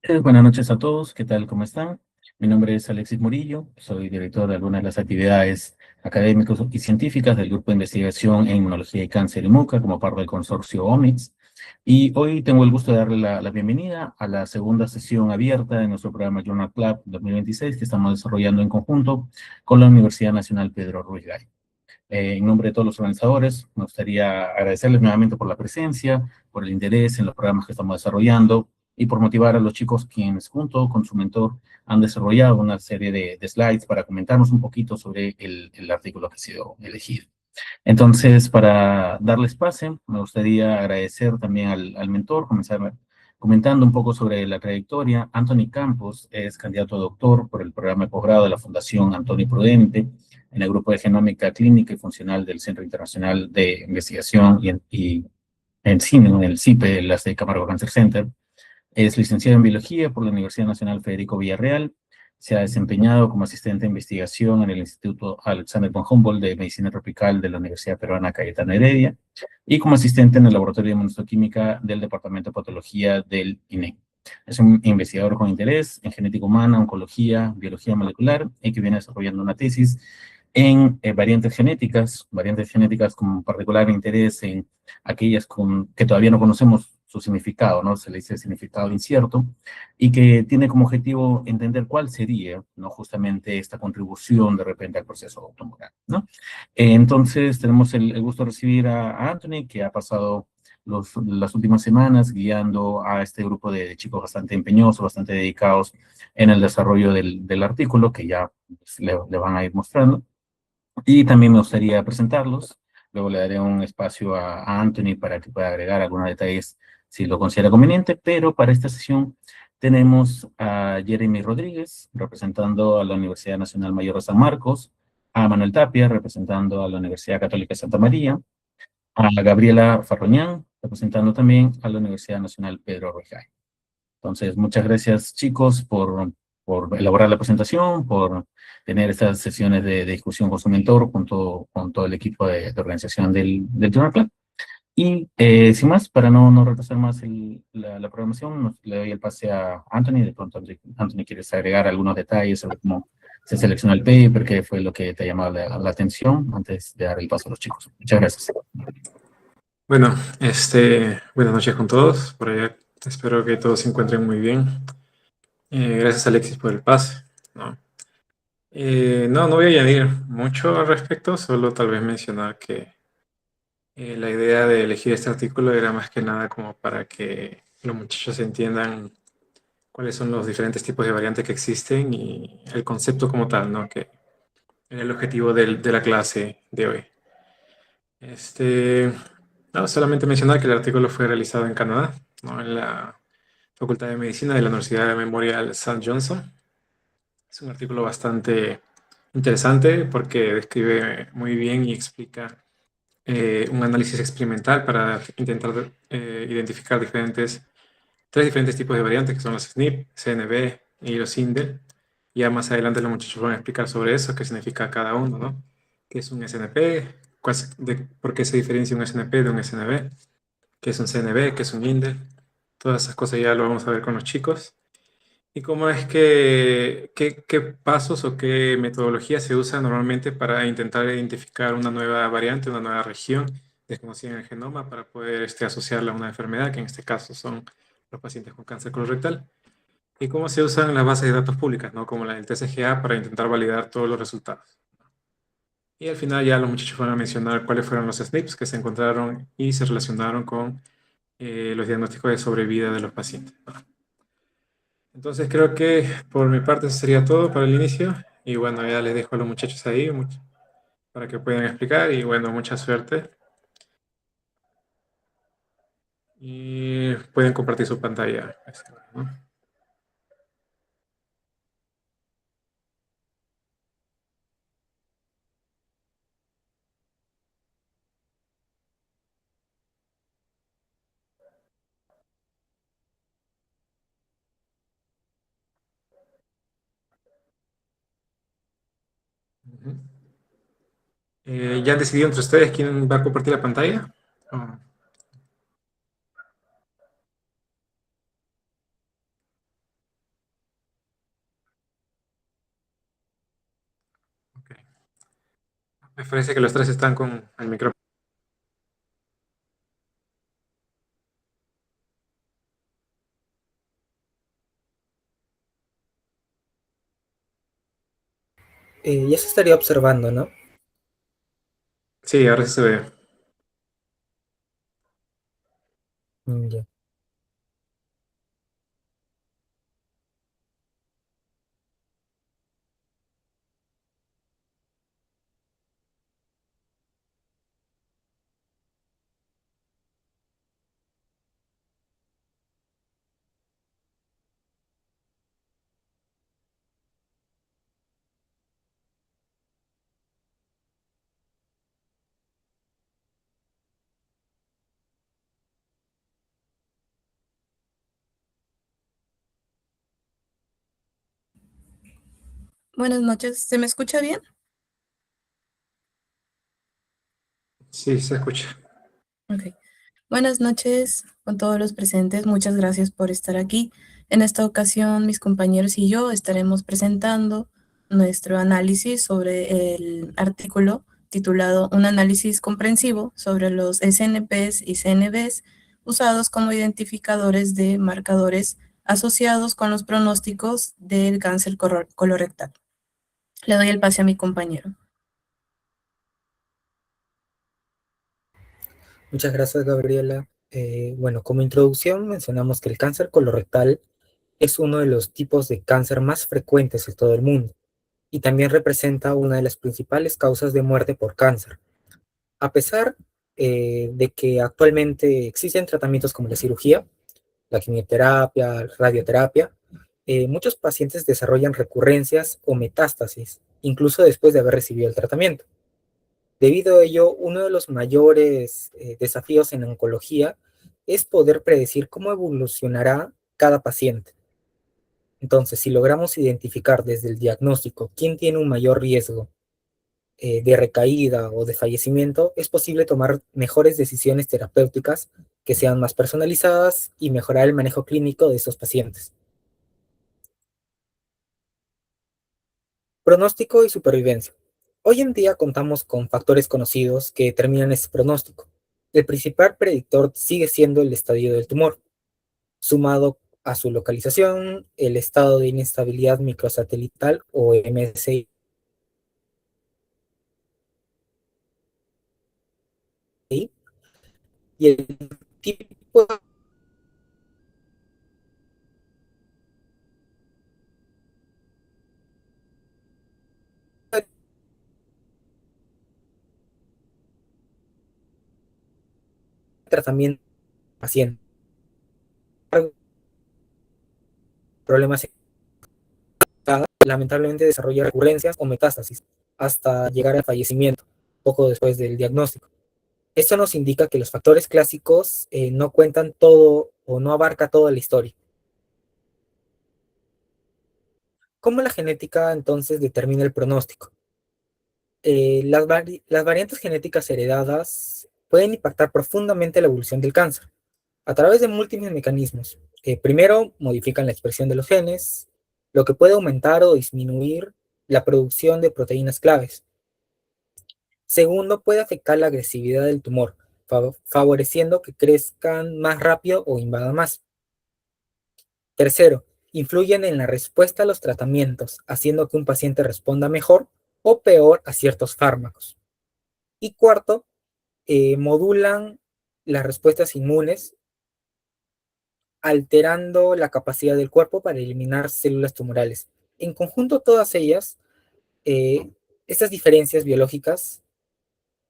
Buenas noches a todos, ¿qué tal? ¿Cómo están? Mi nombre es Alexis Murillo, soy director de algunas de las actividades académicas y científicas del Grupo de Investigación en Inmunología y Cáncer IMUCA como parte del consorcio OMICS. Y hoy tengo el gusto de darle la bienvenida a la segunda sesión abierta de nuestro programa Journal Club 2026 que estamos desarrollando en conjunto con la Universidad Nacional Pedro Ruiz Gallo. En nombre de todos los organizadores, me gustaría agradecerles nuevamente por la presencia, por el interés en los programas que estamos desarrollando y por motivar a los chicos quienes junto con su mentor han desarrollado una serie de slides para comentarnos un poquito sobre el artículo que ha sido elegido. Entonces, para darles pase, me gustaría agradecer también al mentor, comenzar comentando un poco sobre la trayectoria. Anthony Campos es candidato a doctor por el programa de posgrado de la Fundación Antonio Prudente en el grupo de genómica clínica y funcional del Centro Internacional de Investigación y en CIME, en el CIPE, el de Camargo Cancer Center. Es licenciado en Biología por la Universidad Nacional Federico Villarreal. Se ha desempeñado como asistente de investigación en el Instituto Alexander von Humboldt de Medicina Tropical de la Universidad Peruana Cayetano Heredia y como asistente en el Laboratorio de Inmunohistoquímica del Departamento de Patología del INE. Es un investigador con interés en genética humana, oncología, biología molecular y que viene desarrollando una tesis en variantes genéticas con particular interés en aquellas que todavía no conocemos su significado, ¿no? Se le dice significado incierto, y que tiene como objetivo entender cuál sería, ¿no? Justamente esta contribución de repente al proceso tumoral, ¿no? Entonces, tenemos el gusto de recibir a Anthony, que ha pasado las últimas semanas guiando a este grupo de chicos bastante empeñosos, bastante dedicados en el desarrollo del artículo, que ya pues, le van a ir mostrando. Y también me gustaría presentarlos. Luego le daré un espacio a Anthony para que pueda agregar algunos detalles si lo considera conveniente, pero para esta sesión tenemos a Jeremy Rodríguez, representando a la Universidad Nacional Mayor de San Marcos, a Manuel Tapia, representando a la Universidad Católica de Santa María, a Gabriela Farroñán, representando también a la Universidad Nacional Pedro Ruijay. Entonces, muchas gracias, chicos, por elaborar la presentación, por tener estas sesiones de discusión con su mentor, junto con todo el equipo de organización del Journal Club. Y sin más, para no retrasar más la programación, le doy el pase a Anthony. De pronto, Anthony, ¿quieres agregar algunos detalles sobre cómo se seleccionó el paper? ¿Qué fue lo que te ha llamado la atención antes de dar el paso a los chicos? Muchas gracias. Bueno, buenas noches con todos. Por allá espero que todos se encuentren muy bien. Gracias Alexis por el pase. No voy a añadir mucho al respecto, solo tal vez mencionar que la idea de elegir este artículo era más que nada como para que los muchachos entiendan cuáles son los diferentes tipos de variantes que existen y el concepto como tal, ¿no? Que era el objetivo de la clase de hoy. Solamente mencionar que el artículo fue realizado en Canadá, ¿no? En la Facultad de Medicina de la Universidad Memorial St. Johnson. Es un artículo bastante interesante porque describe muy bien y explica un análisis experimental para intentar identificar tres diferentes tipos de variantes que son los SNP, CNV y los INDEL. Ya más adelante los muchachos van a explicar sobre eso, qué significa cada uno, ¿no? ¿Qué es un SNP? ¿Por qué se diferencia un SNP de un SNV? ¿Qué es un CNV? ¿Qué es un INDEL? Todas esas cosas ya lo vamos a ver con los chicos. ¿Y cómo es qué pasos o qué metodología se usa normalmente para intentar identificar una nueva variante, una nueva región desconocida en el genoma para poder asociarla a una enfermedad, que en este caso son los pacientes con cáncer colorectal? ¿Y cómo se usan las bases de datos públicas, ¿no? Como la del TCGA, para intentar validar todos los resultados? Y al final ya los muchachos van a mencionar cuáles fueron los SNPs que se encontraron y se relacionaron con los diagnósticos de sobrevida de los pacientes, ¿no? Entonces creo que por mi parte eso sería todo para el inicio. Y bueno, ya les dejo a los muchachos ahí para que puedan explicar. Y bueno, mucha suerte. Y pueden compartir su pantalla, ¿no? Ujú. ¿Ya han decidido entre ustedes quién va a compartir la pantalla? Oh. Me parece que los tres están con el micrófono. Ya se estaría observando, ¿no? Sí, ahora sí se ve. Ya. Buenas noches, ¿se me escucha bien? Sí, se escucha. Ok. Buenas noches con todos los presentes, muchas gracias por estar aquí. En esta ocasión, mis compañeros y yo estaremos presentando nuestro análisis sobre el artículo titulado Un análisis comprensivo sobre los SNPs y CNVs usados como identificadores de marcadores asociados con los pronósticos del cáncer colorectal. Le doy el pase a mi compañero. Muchas gracias, Gabriela. Bueno, como introducción mencionamos que el cáncer colorectal es uno de los tipos de cáncer más frecuentes en todo el mundo y también representa una de las principales causas de muerte por cáncer. A pesar de que actualmente existen tratamientos como la cirugía, la quimioterapia, radioterapia, muchos pacientes desarrollan recurrencias o metástasis, incluso después de haber recibido el tratamiento. Debido a ello, uno de los mayores desafíos en oncología es poder predecir cómo evolucionará cada paciente. Entonces, si logramos identificar desde el diagnóstico quién tiene un mayor riesgo de recaída o de fallecimiento, es posible tomar mejores decisiones terapéuticas que sean más personalizadas y mejorar el manejo clínico de estos pacientes. Pronóstico y supervivencia. Hoy en día contamos con factores conocidos que determinan este pronóstico. El principal predictor sigue siendo el estadio del tumor, sumado a su localización, el estado de inestabilidad microsatelital o MSI y el tipo de tratamiento del paciente. Problemas lamentablemente desarrolla recurrencias o metástasis hasta llegar al fallecimiento poco después del diagnóstico. Esto nos indica que los factores clásicos no cuentan todo o no abarca toda la historia. ¿Cómo la genética entonces determina el pronóstico? Las variantes genéticas heredadas pueden impactar profundamente la evolución del cáncer a través de múltiples mecanismos. Primero, modifican la expresión de los genes, lo que puede aumentar o disminuir la producción de proteínas claves. Segundo, puede afectar la agresividad del tumor, favoreciendo que crezcan más rápido o invadan más. Tercero, influyen en la respuesta a los tratamientos, haciendo que un paciente responda mejor o peor a ciertos fármacos. Y cuarto, modulan las respuestas inmunes, alterando la capacidad del cuerpo para eliminar células tumorales. En conjunto, todas ellas, eh, estas diferencias biológicas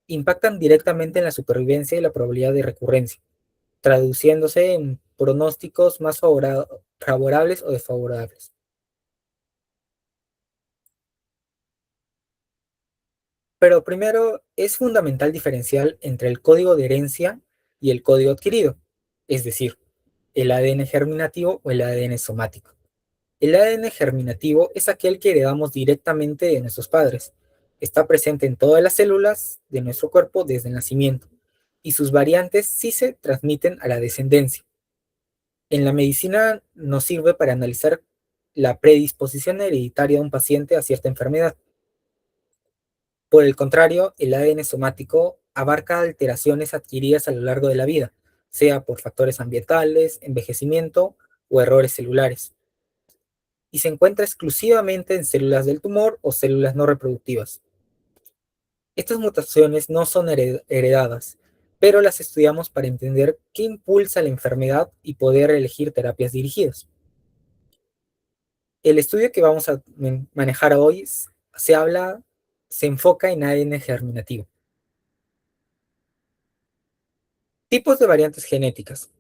impactan directamente en la supervivencia y la probabilidad de recurrencia, traduciéndose en pronósticos más favorables o desfavorables. Pero primero, es fundamental diferenciar entre el código de herencia y el código adquirido, es decir, el ADN germinativo o el ADN somático. El ADN germinativo es aquel que heredamos directamente de nuestros padres. Está presente en todas las células de nuestro cuerpo desde el nacimiento, y sus variantes sí se transmiten a la descendencia. En la medicina nos sirve para analizar la predisposición hereditaria de un paciente a cierta enfermedad. Por el contrario, el ADN somático abarca alteraciones adquiridas a lo largo de la vida, sea por factores ambientales, envejecimiento o errores celulares, y se encuentra exclusivamente en células del tumor o células no reproductivas. Estas mutaciones no son heredadas, pero las estudiamos para entender qué impulsa la enfermedad y poder elegir terapias dirigidas. El estudio que vamos a manejar hoy se enfoca en ADN germinativo. Tipos de variantes genéticas.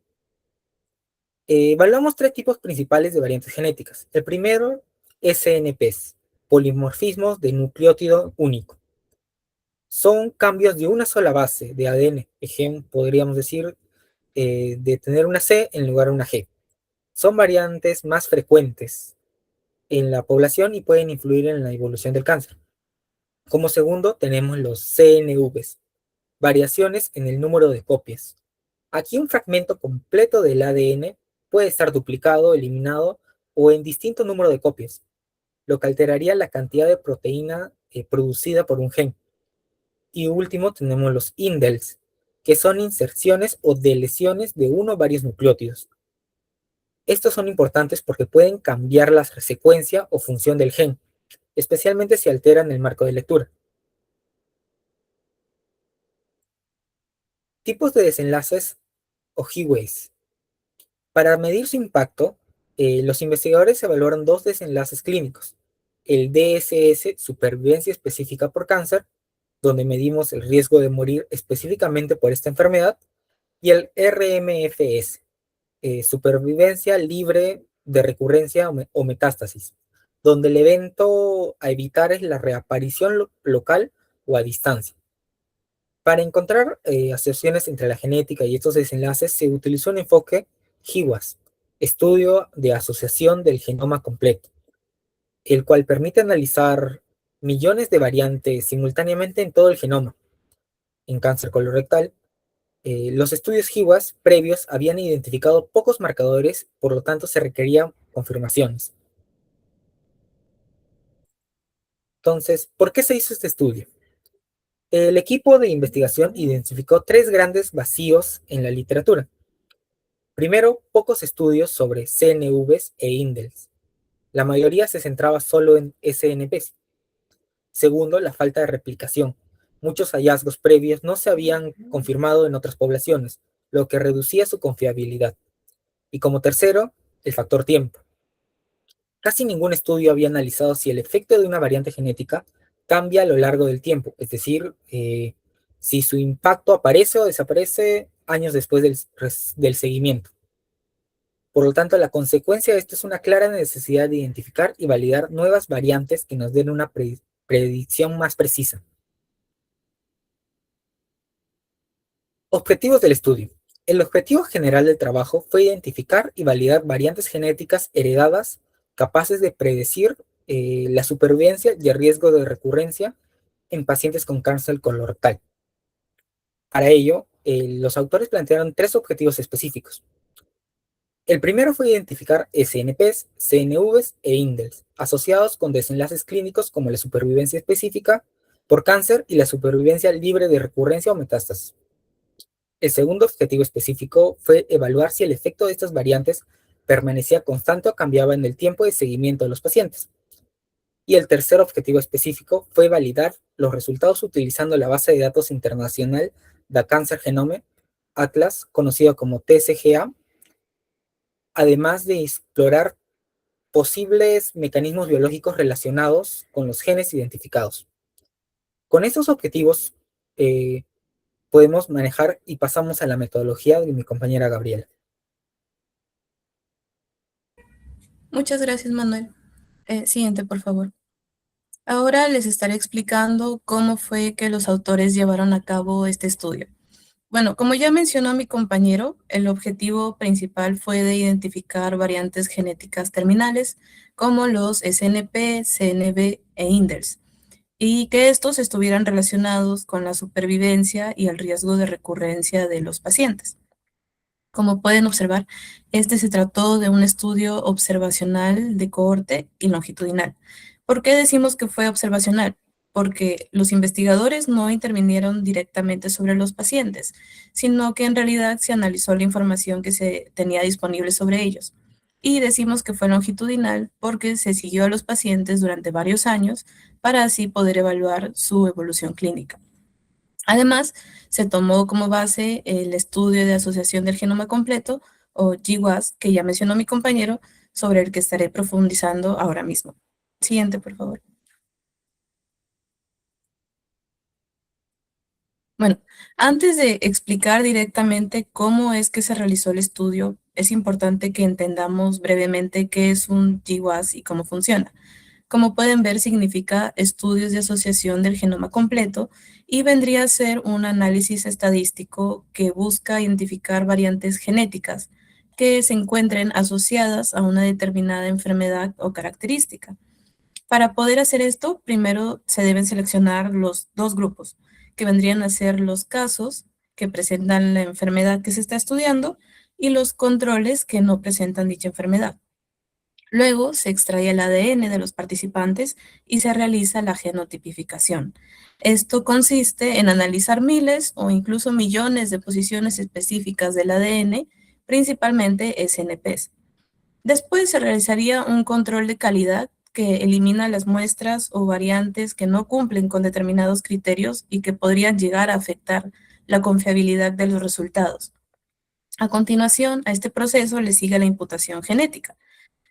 Evaluamos tres tipos principales de variantes genéticas. El primero, SNPs, polimorfismos de nucleótido único. Son cambios de una sola base de ADN. Ejemplo, podríamos decir de tener una C en lugar de una G. Son variantes más frecuentes en la población y pueden influir en la evolución del cáncer. Como segundo, tenemos los CNVs, variaciones en el número de copias. Aquí un fragmento completo del ADN puede estar duplicado, eliminado o en distinto número de copias, lo que alteraría la cantidad de proteína producida por un gen. Y último tenemos los indels, que son inserciones o deleciones de uno o varios nucleótidos. Estos son importantes porque pueden cambiar la secuencia o función del gen, especialmente si alteran el marco de lectura. Tipos de desenlaces o Heaways. Para medir su impacto, los investigadores evaluaron dos desenlaces clínicos. El DSS, supervivencia específica por cáncer, donde medimos el riesgo de morir específicamente por esta enfermedad, y el RMFS, supervivencia libre de recurrencia o metástasis, donde el evento a evitar es la reaparición local o a distancia. Para encontrar asociaciones entre la genética y estos desenlaces se utilizó un enfoque GWAS, estudio de asociación del genoma completo, el cual permite analizar millones de variantes simultáneamente en todo el genoma. En cáncer colorectal, los estudios GWAS previos habían identificado pocos marcadores, por lo tanto se requerían confirmaciones. Entonces, ¿por qué se hizo este estudio? El equipo de investigación identificó tres grandes vacíos en la literatura. Primero, pocos estudios sobre CNVs e indels. La mayoría se centraba solo en SNPs. Segundo, la falta de replicación. Muchos hallazgos previos no se habían confirmado en otras poblaciones, lo que reducía su confiabilidad. Y como tercero, el factor tiempo. Casi ningún estudio había analizado si el efecto de una variante genética cambia a lo largo del tiempo, es decir, si su impacto aparece o desaparece años después del seguimiento. Por lo tanto, la consecuencia de esto es una clara necesidad de identificar y validar nuevas variantes que nos den una predicción más precisa. Objetivos del estudio. El objetivo general del trabajo fue identificar y validar variantes genéticas heredadas capaces de predecir la supervivencia y el riesgo de recurrencia en pacientes con cáncer colorectal. Para ello, los autores plantearon tres objetivos específicos. El primero fue identificar SNPs, CNVs e indels, asociados con desenlaces clínicos como la supervivencia específica por cáncer y la supervivencia libre de recurrencia o metástasis. El segundo objetivo específico fue evaluar si el efecto de estas variantes permanecía constante o cambiaba en el tiempo de seguimiento de los pacientes. Y el tercer objetivo específico fue validar los resultados utilizando la base de datos internacional de Cancer Genome Atlas, conocido como TCGA, además de explorar posibles mecanismos biológicos relacionados con los genes identificados. Con estos objetivos podemos manejar y pasamos a la metodología de mi compañera Gabriela. Muchas gracias, Manuel. Siguiente, por favor. Ahora les estaré explicando cómo fue que los autores llevaron a cabo este estudio. Bueno, como ya mencionó mi compañero, el objetivo principal fue de identificar variantes genéticas terminales como los SNP, CNV e indels, y que estos estuvieran relacionados con la supervivencia y el riesgo de recurrencia de los pacientes. Como pueden observar, este se trató de un estudio observacional de cohorte y longitudinal. ¿Por qué decimos que fue observacional? porque los investigadores no intervinieron directamente sobre los pacientes, sino que en realidad se analizó la información que se tenía disponible sobre ellos. Y decimos que fue longitudinal porque se siguió a los pacientes durante varios años para así poder evaluar su evolución clínica. Además, se tomó como base el estudio de asociación del genoma completo, o GWAS, que ya mencionó mi compañero, sobre el que estaré profundizando ahora mismo. Siguiente, por favor. Bueno, antes de explicar directamente cómo es que se realizó el estudio, es importante que entendamos brevemente qué es un GWAS y cómo funciona. Como pueden ver, significa estudios de asociación del genoma completo y vendría a ser un análisis estadístico que busca identificar variantes genéticas que se encuentren asociadas a una determinada enfermedad o característica. Para poder hacer esto, primero se deben seleccionar los dos grupos, que vendrían a ser los casos que presentan la enfermedad que se está estudiando y los controles que no presentan dicha enfermedad. Luego se extrae el ADN de los participantes y se realiza la genotipificación. Esto consiste en analizar miles o incluso millones de posiciones específicas del ADN, principalmente SNPs. Después se realizaría un control de calidad que elimina las muestras o variantes que no cumplen con determinados criterios y que podrían llegar a afectar la confiabilidad de los resultados. A continuación, a este proceso le sigue la imputación genética.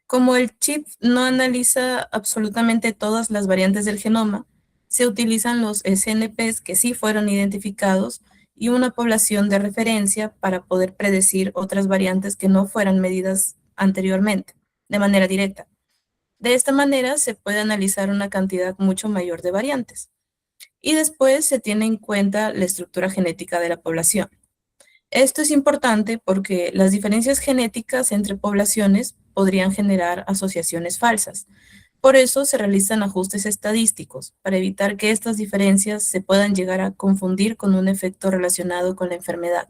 Como el chip no analiza absolutamente todas las variantes del genoma, se utilizan los SNPs que sí fueron identificados y una población de referencia para poder predecir otras variantes que no fueran medidas anteriormente, de manera directa. De esta manera se puede analizar una cantidad mucho mayor de variantes. Y después se tiene en cuenta la estructura genética de la población. Esto es importante porque las diferencias genéticas entre poblaciones podrían generar asociaciones falsas. Por eso se realizan ajustes estadísticos para evitar que estas diferencias se puedan llegar a confundir con un efecto relacionado con la enfermedad.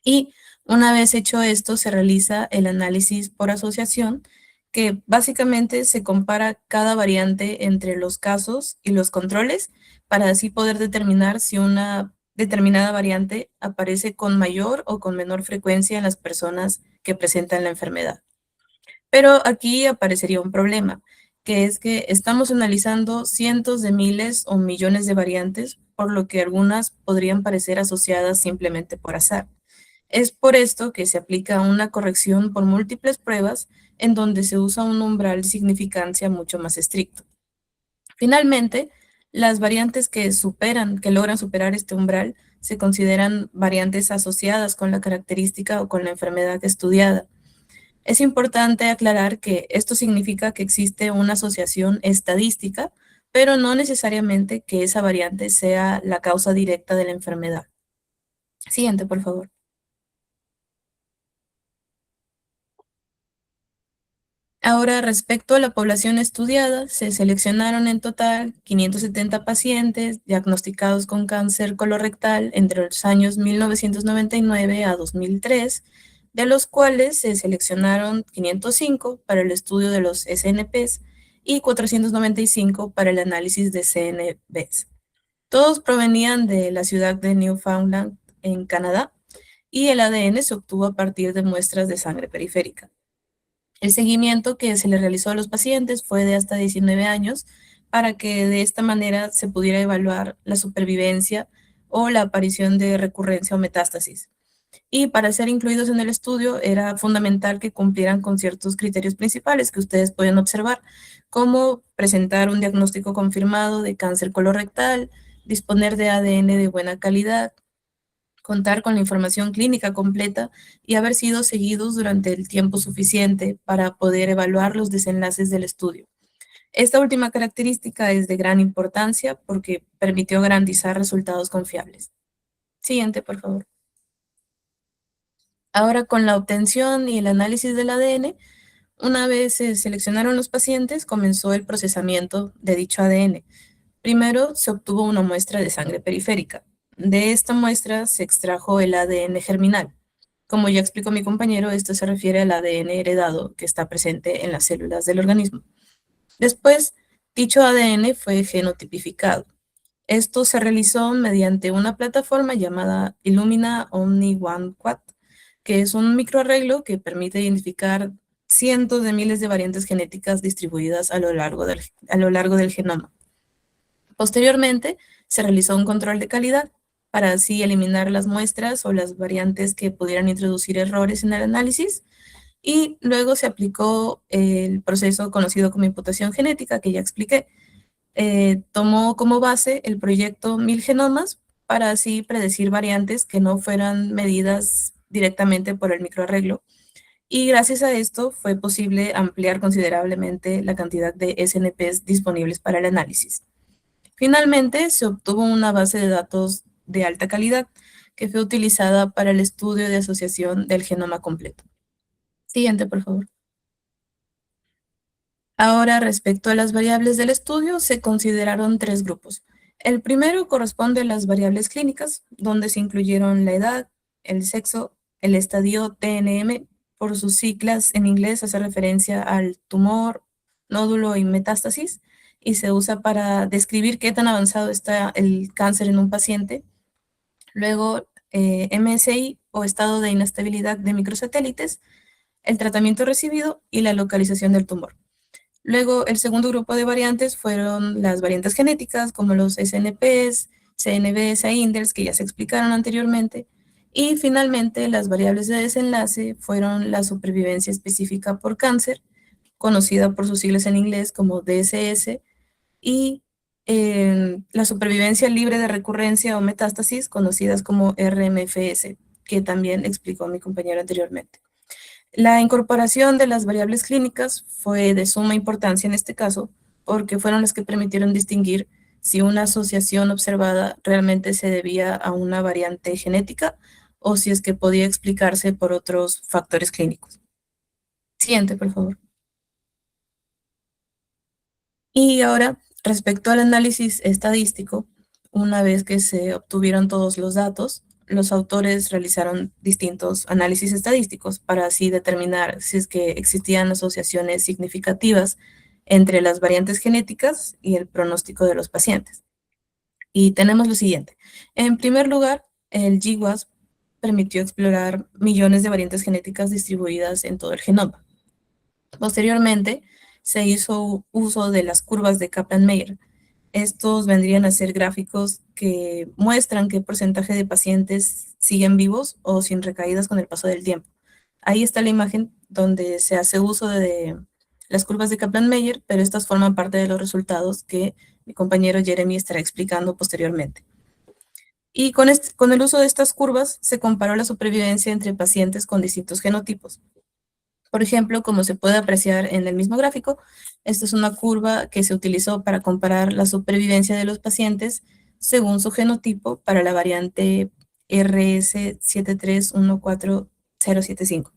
Y una vez hecho esto, se realiza el análisis por asociación, que básicamente se compara cada variante entre los casos y los controles para así poder determinar si una determinada variante aparece con mayor o con menor frecuencia en las personas que presentan la enfermedad. Pero aquí aparecería un problema, que es que estamos analizando cientos de miles o millones de variantes, por lo que algunas podrían parecer asociadas simplemente por azar. Es por esto que se aplica una corrección por múltiples pruebas en donde se usa un umbral de significancia mucho más estricto. Finalmente, las variantes que logran superar este umbral, se consideran variantes asociadas con la característica o con la enfermedad estudiada. Es importante aclarar que esto significa que existe una asociación estadística, pero no necesariamente que esa variante sea la causa directa de la enfermedad. Siguiente, por favor. Ahora, respecto a la población estudiada, se seleccionaron en total 570 pacientes diagnosticados con cáncer colorectal entre los años 1999 a 2003, de los cuales se seleccionaron 505 para el estudio de los SNPs y 495 para el análisis de CNVs. Todos provenían de la ciudad de Newfoundland, en Canadá, y el ADN se obtuvo a partir de muestras de sangre periférica. El seguimiento que se le realizó a los pacientes fue de hasta 19 años para que de esta manera se pudiera evaluar la supervivencia o la aparición de recurrencia o metástasis. Y para ser incluidos en el estudio era fundamental que cumplieran con ciertos criterios principales que ustedes pueden observar, como presentar un diagnóstico confirmado de cáncer colorectal, disponer de ADN de buena calidad, contar con la información clínica completa y haber sido seguidos durante el tiempo suficiente para poder evaluar los desenlaces del estudio. Esta última característica es de gran importancia porque permitió garantizar resultados confiables. Siguiente, por favor. Ahora, con la obtención y el análisis del ADN, una vez se seleccionaron los pacientes, comenzó el procesamiento de dicho ADN. Primero se obtuvo una muestra de sangre periférica. De esta muestra se extrajo el ADN germinal. Como ya explicó mi compañero, esto se refiere al ADN heredado que está presente en las células del organismo. Después Dicho ADN fue genotipificado. Esto se realizó mediante una plataforma llamada Illumina Omni One Quad, que es un microarreglo que permite identificar cientos de miles de variantes genéticas distribuidas a lo largo del genoma. Posteriormente, se realizó un control de calidad para así eliminar las muestras o las variantes que pudieran introducir errores en el análisis, y luego se aplicó el proceso conocido como imputación genética, que ya expliqué. Tomó como base el proyecto 1000 genomas para así predecir variantes que no fueran medidas directamente por el microarreglo. Y gracias a esto fue posible ampliar considerablemente la cantidad de SNPs disponibles para el análisis. Finalmente, se obtuvo una base de datos de alta calidad que fue utilizada para el estudio de asociación del genoma completo. Siguiente, por favor. Ahora, respecto a las variables del estudio, se consideraron 3 grupos. El primero corresponde a las variables clínicas, donde se incluyeron la edad, el sexo, el estadio TNM, por sus siglas en inglés hace referencia al tumor, nódulo y metástasis, y se usa para describir qué tan avanzado está el cáncer en un paciente. Luego, MSI o estado de inestabilidad de microsatélites, el tratamiento recibido y la localización del tumor. Luego, el segundo grupo de variantes fueron las variantes genéticas, como los SNPs, CNVs e INDERS, que ya se explicaron anteriormente. Y finalmente, las variables de desenlace fueron la supervivencia específica por cáncer, conocida por sus siglas en inglés como DSS, y la supervivencia libre de recurrencia o metástasis, conocidas como RMFS, que también explicó mi compañero anteriormente. La incorporación de las variables clínicas fue de suma importancia en este caso, porque fueron las que permitieron distinguir si una asociación observada realmente se debía a una variante genética o si es que podía explicarse por otros factores clínicos. Siguiente, por favor. Y ahora, respecto al análisis estadístico, una vez que se obtuvieron todos los datos, los autores realizaron distintos análisis estadísticos para así determinar si es que existían asociaciones significativas entre las variantes genéticas y el pronóstico de los pacientes. Y tenemos lo siguiente. En primer lugar, el GWAS permitió explorar millones de variantes genéticas distribuidas en todo el genoma. Posteriormente, se hizo uso de las curvas de Kaplan-Meier. Estos vendrían a ser gráficos que muestran qué porcentaje de pacientes siguen vivos o sin recaídas con el paso del tiempo. Ahí está la imagen donde se hace uso de las curvas de Kaplan-Meier, pero estas forman parte de los resultados que mi compañero Jeremy estará explicando posteriormente. Y con el uso de estas curvas se comparó la supervivencia entre pacientes con distintos genotipos. Por ejemplo, como se puede apreciar en el mismo gráfico, esta es una curva que se utilizó para comparar la supervivencia de los pacientes según su genotipo para la variante RS7314075.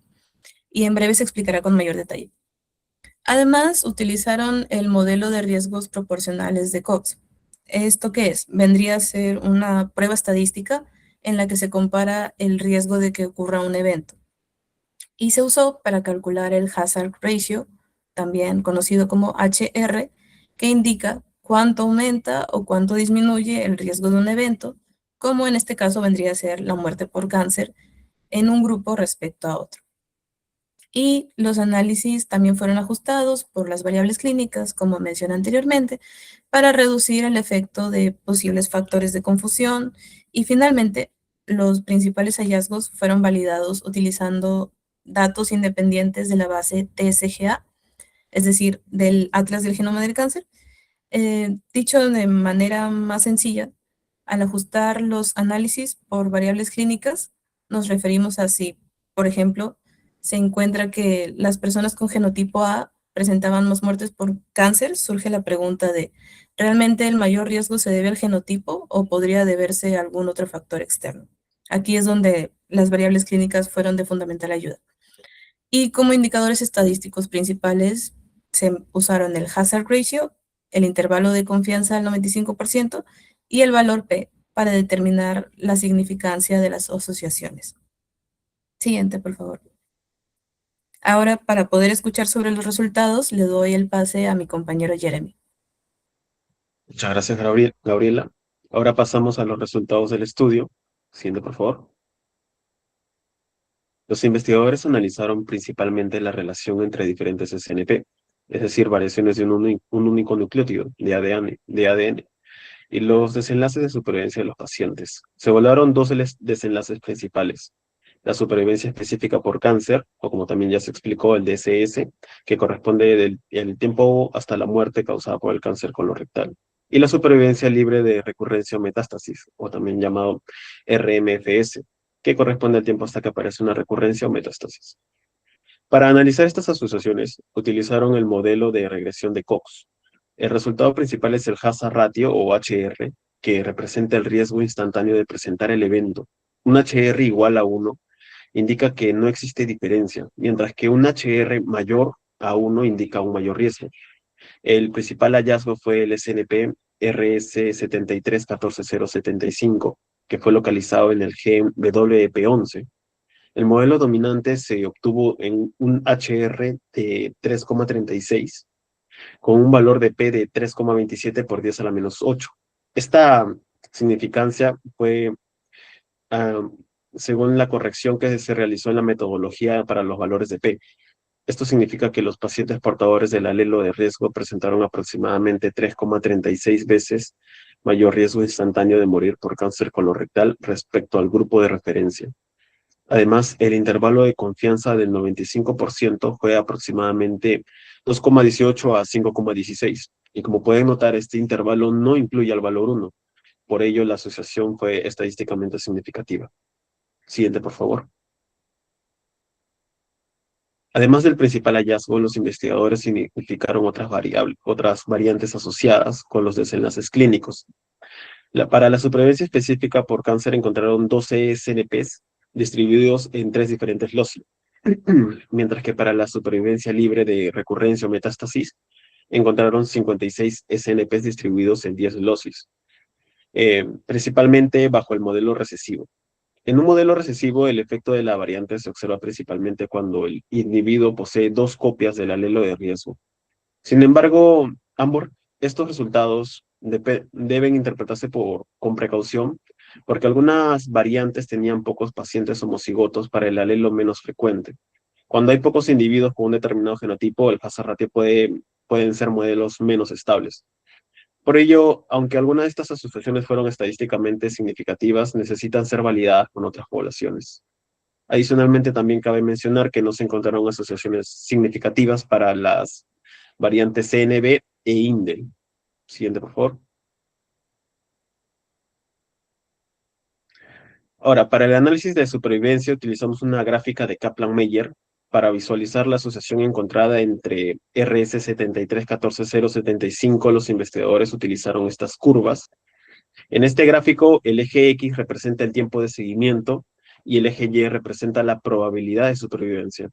Y en breve se explicará con mayor detalle. Además, utilizaron el modelo de riesgos proporcionales de Cox. ¿Esto qué es? Vendría a ser una prueba estadística en la que se compara el riesgo de que ocurra un evento. Y se usó para calcular el hazard ratio, también conocido como HR, que indica cuánto aumenta o cuánto disminuye el riesgo de un evento, como en este caso vendría a ser la muerte por cáncer, en un grupo respecto a otro. Y los análisis también fueron ajustados por las variables clínicas, como mencioné anteriormente, para reducir el efecto de posibles factores de confusión. Y finalmente, los principales hallazgos fueron validados utilizando datos independientes de la base TSGA, es decir, del Atlas del Genoma del Cáncer. Dicho de manera más sencilla, al ajustar los análisis por variables clínicas, nos referimos a si, por ejemplo, se encuentra que las personas con genotipo A presentaban más muertes por cáncer, surge la pregunta de, ¿realmente el mayor riesgo se debe al genotipo o podría deberse a algún otro factor externo? Aquí es donde las variables clínicas fueron de fundamental ayuda. Y como indicadores estadísticos principales se usaron el hazard ratio, el intervalo de confianza al 95% y el valor P para determinar la significancia de las asociaciones. Siguiente, por favor. Ahora, para poder escuchar sobre los resultados, le doy el pase a mi compañero Jeremy. Muchas gracias, Gabriela. Ahora pasamos a los resultados del estudio. Siguiente, por favor. Los investigadores analizaron principalmente la relación entre diferentes SNP, es decir, variaciones de un único nucleótido de ADN, y los desenlaces de supervivencia de los pacientes. Se evaluaron dos desenlaces principales: la supervivencia específica por cáncer, o como también ya se explicó, el DSS, que corresponde del tiempo hasta la muerte causada por el cáncer colorectal, y la supervivencia libre de recurrencia o metástasis, o también llamado RMFS, que corresponde al tiempo hasta que aparece una recurrencia o metástasis. Para analizar estas asociaciones, utilizaron el modelo de regresión de Cox. El resultado principal es el hazard ratio o HR, que representa el riesgo instantáneo de presentar el evento. Un HR igual a 1 indica que no existe diferencia, mientras que un HR mayor a 1 indica un mayor riesgo. El principal hallazgo fue el SNP RS7314075, que fue localizado en el gen WP11. El modelo dominante se obtuvo en un HR de 3,36, con un valor de P de 3,27 por 10 a la menos 8. Esta significancia fue según la corrección que se realizó en la metodología para los valores de P. Esto significa que los pacientes portadores del alelo de riesgo presentaron aproximadamente 3,36 veces mayor riesgo instantáneo de morir por cáncer colorectal respecto al grupo de referencia. Además, el intervalo de confianza del 95% fue aproximadamente 2,18 a 5,16. Y como pueden notar, este intervalo no incluye al valor 1. Por ello, la asociación fue estadísticamente significativa. Siguiente, por favor. Además del principal hallazgo, los investigadores identificaron otras variantes asociadas con los desenlaces clínicos. Para la supervivencia específica por cáncer encontraron 12 SNPs distribuidos en 3 diferentes loci, mientras que para la supervivencia libre de recurrencia o metástasis encontraron 56 SNPs distribuidos en 10 locis, principalmente bajo el modelo recesivo. En un modelo recesivo, el efecto de la variante se observa principalmente cuando el individuo posee 2 copias del alelo de riesgo. Sin embargo, estos resultados deben interpretarse con precaución, porque algunas variantes tenían pocos pacientes homocigotos para el alelo menos frecuente. Cuando hay pocos individuos con un determinado genotipo, el hazard ratio pueden ser modelos menos estables. Por ello, aunque algunas de estas asociaciones fueron estadísticamente significativas, necesitan ser validadas con otras poblaciones. Adicionalmente, también cabe mencionar que no se encontraron asociaciones significativas para las variantes CNV e INDEL. Siguiente, por favor. Ahora, para el análisis de supervivencia utilizamos una gráfica de Kaplan-Meier para visualizar la asociación encontrada entre RS7314075. Los investigadores utilizaron estas curvas. En este gráfico, el eje X representa el tiempo de seguimiento y el eje Y representa la probabilidad de supervivencia.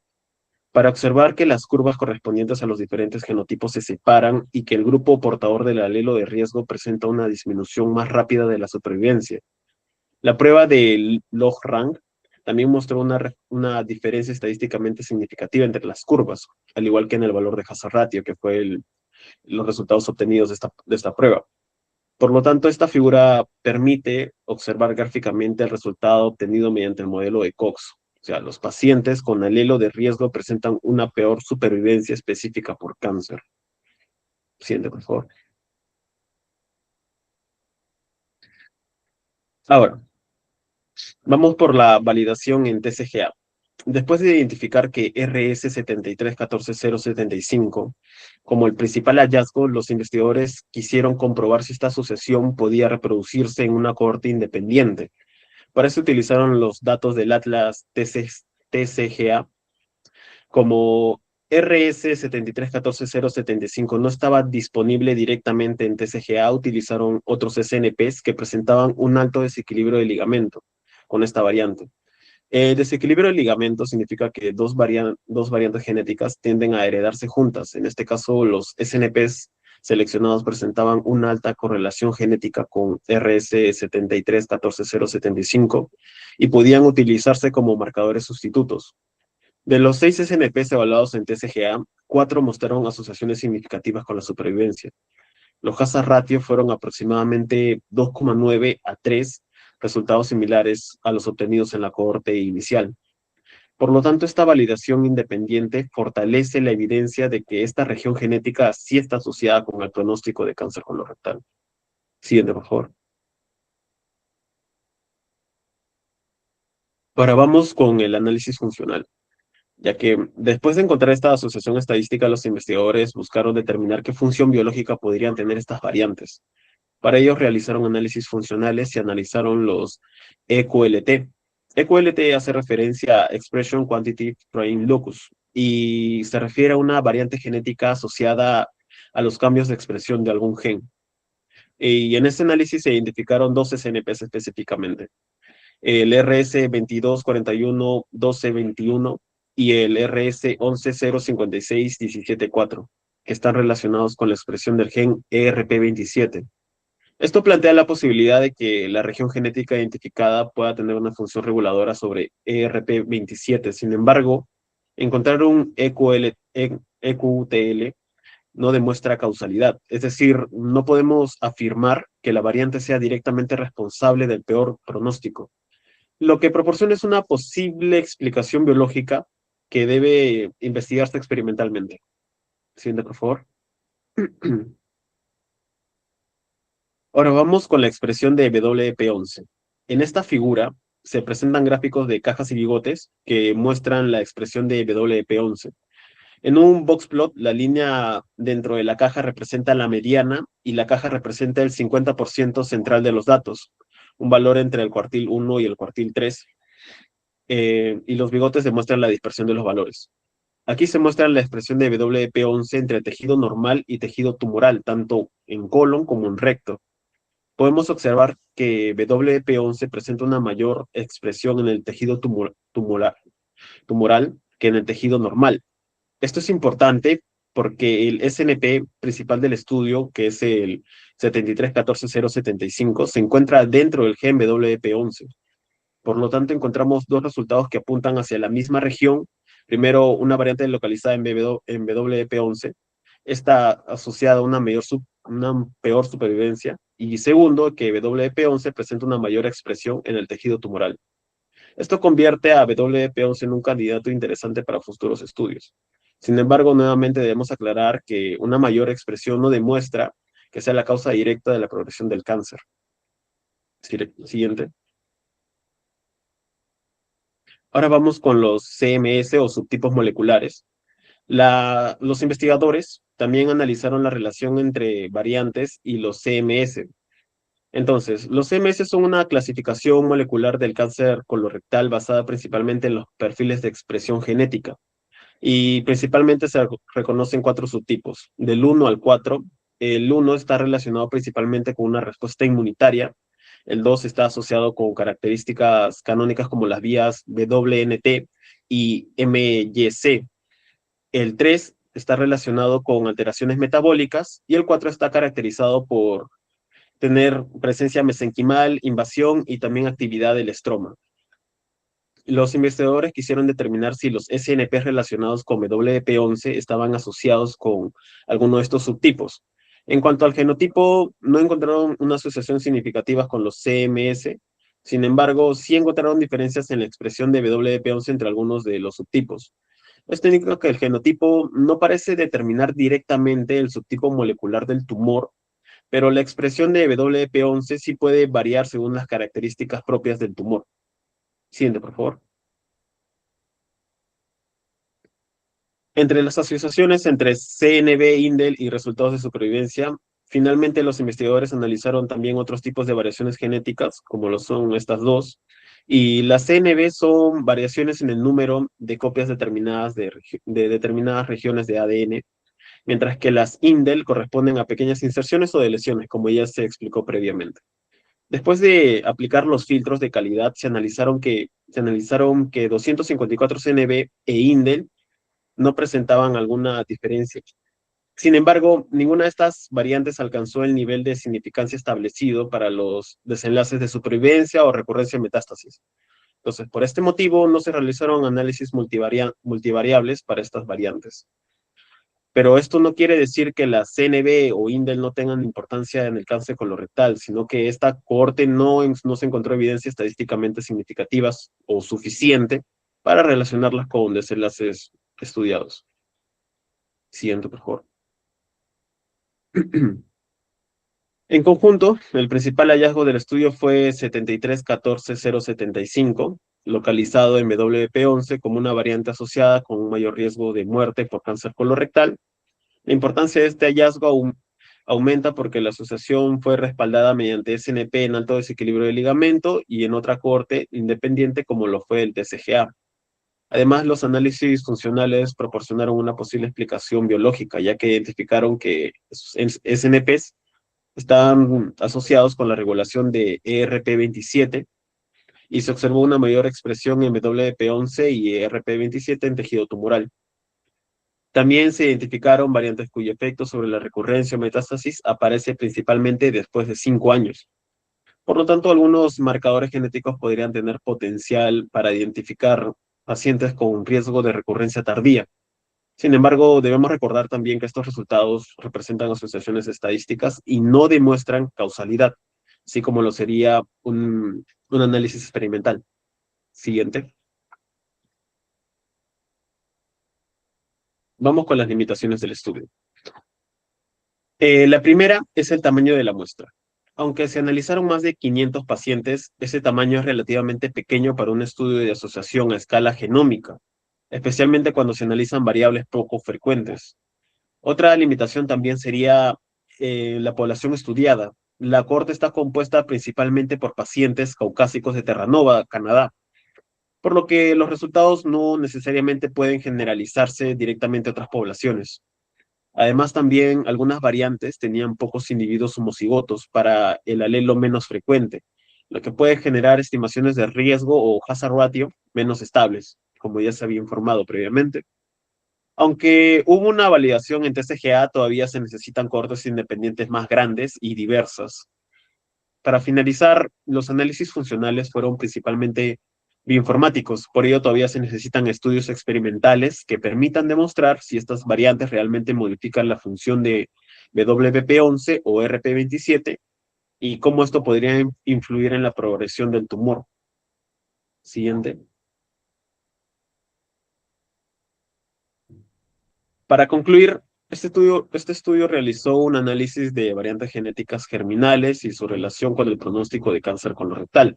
Para observar que las curvas correspondientes a los diferentes genotipos se separan y que el grupo portador del alelo de riesgo presenta una disminución más rápida de la supervivencia. La prueba del log-rank también mostró una diferencia estadísticamente significativa entre las curvas, al igual que en el valor de hazard ratio, que fue los resultados obtenidos de esta prueba. Por lo tanto, esta figura permite observar gráficamente el resultado obtenido mediante el modelo de Cox. O sea, los pacientes con alelo de riesgo presentan una peor supervivencia específica por cáncer. Siguiente, por favor. Ahora, vamos por la validación en TCGA. Después de identificar que RS7314075 como el principal hallazgo, los investigadores quisieron comprobar si esta asociación podía reproducirse en una cohorte independiente. Para eso utilizaron los datos del Atlas TCGA. Como RS7314075 no estaba disponible directamente en TCGA, utilizaron otros SNPs que presentaban un alto desequilibrio de ligamento con esta variante. Desequilibrio del ligamento significa que dos variantes genéticas tienden a heredarse juntas. En este caso, los SNPs seleccionados presentaban una alta correlación genética con RS7314075 y podían utilizarse como marcadores sustitutos. De los 6 SNPs evaluados en TCGA, 4 mostraron asociaciones significativas con la supervivencia. Los hazard ratio fueron aproximadamente 2,9 a 3, resultados similares a los obtenidos en la cohorte inicial. Por lo tanto, esta validación independiente fortalece la evidencia de que esta región genética sí está asociada con el pronóstico de cáncer colorectal. Siguiente, por favor. Ahora vamos con el análisis funcional, ya que después de encontrar esta asociación estadística, los investigadores buscaron determinar qué función biológica podrían tener estas variantes. Para ello realizaron análisis funcionales y analizaron los EQLT. EQLT hace referencia a Expression Quantity Frame Locus y se refiere a una variante genética asociada a los cambios de expresión de algún gen. Y en este análisis se identificaron dos SNPs específicamente, el RS22411221 y el RS11056174, que están relacionados con la expresión del gen ERP27. Esto plantea la posibilidad de que la región genética identificada pueda tener una función reguladora sobre ERP27. Sin embargo, encontrar un EQTL no demuestra causalidad. Es decir, no podemos afirmar que la variante sea directamente responsable del peor pronóstico. Lo que proporciona es una posible explicación biológica que debe investigarse experimentalmente. Siguiente, por favor. Ahora vamos con la expresión de WP11. En esta figura se presentan gráficos de cajas y bigotes que muestran la expresión de WP11. En un box plot, la línea dentro de la caja representa la mediana y la caja representa el 50% central de los datos, un valor entre el cuartil 1 y el cuartil 3, y los bigotes demuestran la dispersión de los valores. Aquí se muestra la expresión de WP11 entre tejido normal y tejido tumoral, tanto en colon como en recto. Podemos observar que WP11 presenta una mayor expresión en el tejido tumoral que en el tejido normal. Esto es importante porque el SNP principal del estudio, que es el 7314075, se encuentra dentro del gen WP11. Por lo tanto, encontramos dos resultados que apuntan hacia la misma región. Primero, una variante localizada en WP11, está asociada a una peor supervivencia. Y segundo, que WP11 presenta una mayor expresión en el tejido tumoral. Esto convierte a WP11 en un candidato interesante para futuros estudios. Sin embargo, nuevamente debemos aclarar que una mayor expresión no demuestra que sea la causa directa de la progresión del cáncer. Siguiente. Ahora vamos con los CMS o subtipos moleculares. Los investigadores también analizaron la relación entre variantes y los CMS. Entonces, los CMS son una clasificación molecular del cáncer colorectal basada principalmente en los perfiles de expresión genética. Y principalmente se reconocen 4 subtipos, del 1 al 4. El 1 está relacionado principalmente con una respuesta inmunitaria. El 2 está asociado con características canónicas como las vías WNT y MYC. El 3 está relacionado con alteraciones metabólicas y el 4 está caracterizado por tener presencia mesenquimal, invasión y también actividad del estroma. Los investigadores quisieron determinar si los SNP relacionados con WP11 estaban asociados con alguno de estos subtipos. En cuanto al genotipo, no encontraron una asociación significativa con los CMS, sin embargo, sí encontraron diferencias en la expresión de WP11 entre algunos de los subtipos. Esto indica que el genotipo no parece determinar directamente el subtipo molecular del tumor, pero la expresión de WP11 sí puede variar según las características propias del tumor. Siguiente, por favor. Entre las asociaciones entre CNV, INDEL y resultados de supervivencia, finalmente los investigadores analizaron también otros tipos de variaciones genéticas, como lo son estas dos, y las CNV son variaciones en el número de copias determinadas de determinadas regiones de ADN, mientras que las INDEL corresponden a pequeñas inserciones o deleciones, como ya se explicó previamente. Después de aplicar los filtros de calidad, se analizaron que 254 CNV e INDEL no presentaban alguna diferencia. Sin embargo, ninguna de estas variantes alcanzó el nivel de significancia establecido para los desenlaces de supervivencia o recurrencia de metástasis. Entonces, por este motivo, no se realizaron análisis multivariables para estas variantes. Pero esto no quiere decir que la CNV o INDEL no tengan importancia en el cáncer colorectal, sino que esta cohorte no se encontró evidencia estadísticamente significativas o suficiente para relacionarlas con desenlaces estudiados. Siguiente, por favor. En conjunto, el principal hallazgo del estudio fue 7314075, localizado en WP11 como una variante asociada con un mayor riesgo de muerte por cáncer colorectal. La importancia de este hallazgo aumenta porque la asociación fue respaldada mediante SNP en alto desequilibrio del ligamento y en otra cohorte independiente como lo fue el TCGA. Además, los análisis funcionales proporcionaron una posible explicación biológica, ya que identificaron que SNPs están asociados con la regulación de ERP27 y se observó una mayor expresión en WP11 y ERP27 en tejido tumoral. También se identificaron variantes cuyo efecto sobre la recurrencia o metástasis aparece principalmente después de 5 años. Por lo tanto, algunos marcadores genéticos podrían tener potencial para identificar pacientes con riesgo de recurrencia tardía. Sin embargo, debemos recordar también que estos resultados representan asociaciones estadísticas y no demuestran causalidad, así como lo sería un análisis experimental. Siguiente. Vamos con las limitaciones del estudio. La primera es el tamaño de la muestra. Aunque se analizaron más de 500 pacientes, ese tamaño es relativamente pequeño para un estudio de asociación a escala genómica, especialmente cuando se analizan variables poco frecuentes. Otra limitación también sería la población estudiada. La cohorte está compuesta principalmente por pacientes caucásicos de Terranova, Canadá, por lo que los resultados no necesariamente pueden generalizarse directamente a otras poblaciones. Además, también algunas variantes tenían pocos individuos homocigotos para el alelo menos frecuente, lo que puede generar estimaciones de riesgo o hazard ratio menos estables, como ya se había informado previamente. Aunque hubo una validación en TCGA, todavía se necesitan cohortes independientes más grandes y diversas. Para finalizar, los análisis funcionales fueron principalmente bioinformáticos, por ello todavía se necesitan estudios experimentales que permitan demostrar si estas variantes realmente modifican la función de WP11 o RP27 y cómo esto podría influir en la progresión del tumor. Siguiente. Para concluir, este estudio realizó un análisis de variantes genéticas germinales y su relación con el pronóstico de cáncer colorectal,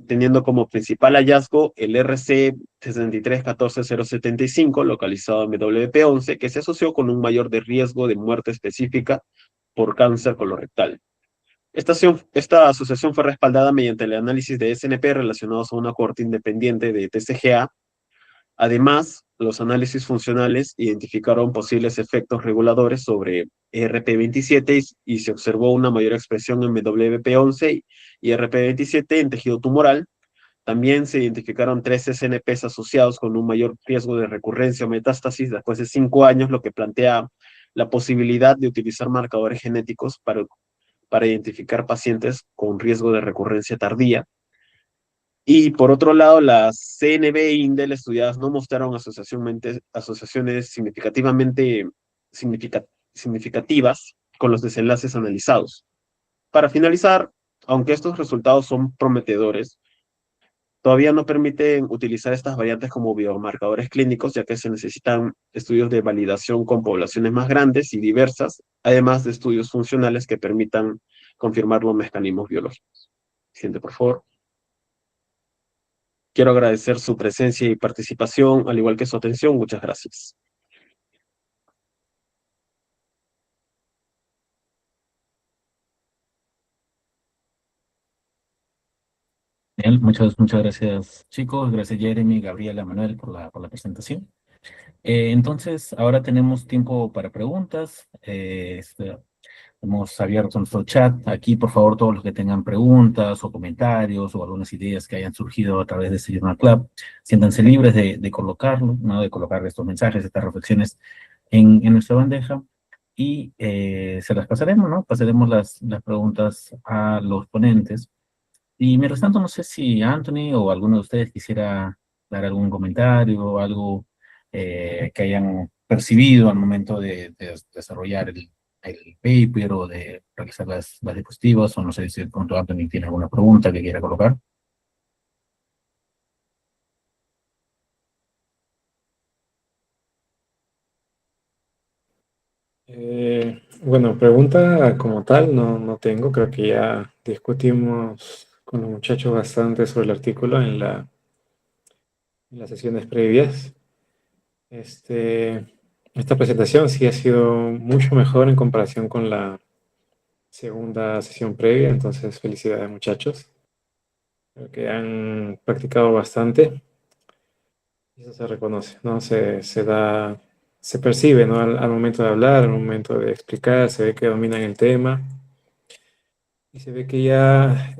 teniendo como principal hallazgo el RC 6314075, localizado en WP11, que se asoció con un mayor de riesgo de muerte específica por cáncer colorectal. Esta asociación fue respaldada mediante el análisis de SNP relacionados a una cohorte independiente de TCGA. Además, los análisis funcionales identificaron posibles efectos reguladores sobre ERP27 y se observó una mayor expresión en WP11 y ERP27 en tejido tumoral. También se identificaron 3 SNPs asociados con un mayor riesgo de recurrencia o metástasis después de 5 años, lo que plantea la posibilidad de utilizar marcadores genéticos para identificar pacientes con riesgo de recurrencia tardía. Y por otro lado, las CNV e INDEL estudiadas no mostraron asociaciones significativas con los desenlaces analizados. Para finalizar, aunque estos resultados son prometedores, todavía no permiten utilizar estas variantes como biomarcadores clínicos, ya que se necesitan estudios de validación con poblaciones más grandes y diversas, además de estudios funcionales que permitan confirmar los mecanismos biológicos. Siguiente, por favor. Quiero agradecer su presencia y participación, al igual que su atención. Muchas gracias. Bien, muchas gracias, chicos. Gracias, Jeremy, Gabriela, Manuel, por la presentación. Entonces, ahora tenemos tiempo para preguntas. Hemos abierto nuestro chat. Aquí, por favor, todos los que tengan preguntas o comentarios o algunas ideas que hayan surgido a través de este Journal Club, siéntanse libres de colocarlo, ¿no? De colocar estos mensajes, estas reflexiones en nuestra bandeja y se las pasaremos, ¿no? Pasaremos las preguntas a los ponentes. Y mientras tanto, no sé si Anthony o alguno de ustedes quisiera dar algún comentario o algo que hayan percibido al momento de desarrollar el paper o de realizar las diapositivas, o no sé si de pronto Anthony tiene alguna pregunta que quiera colocar. Bueno, pregunta como tal no tengo. Creo que ya discutimos con los muchachos bastante sobre el artículo en las sesiones previas. Esta presentación sí ha sido mucho mejor en comparación con la segunda sesión previa, entonces felicidades muchachos. Creo que han practicado bastante y eso se reconoce, ¿no? Se percibe, ¿no? Al momento de hablar, al momento de explicar, se ve que dominan el tema y se ve que ya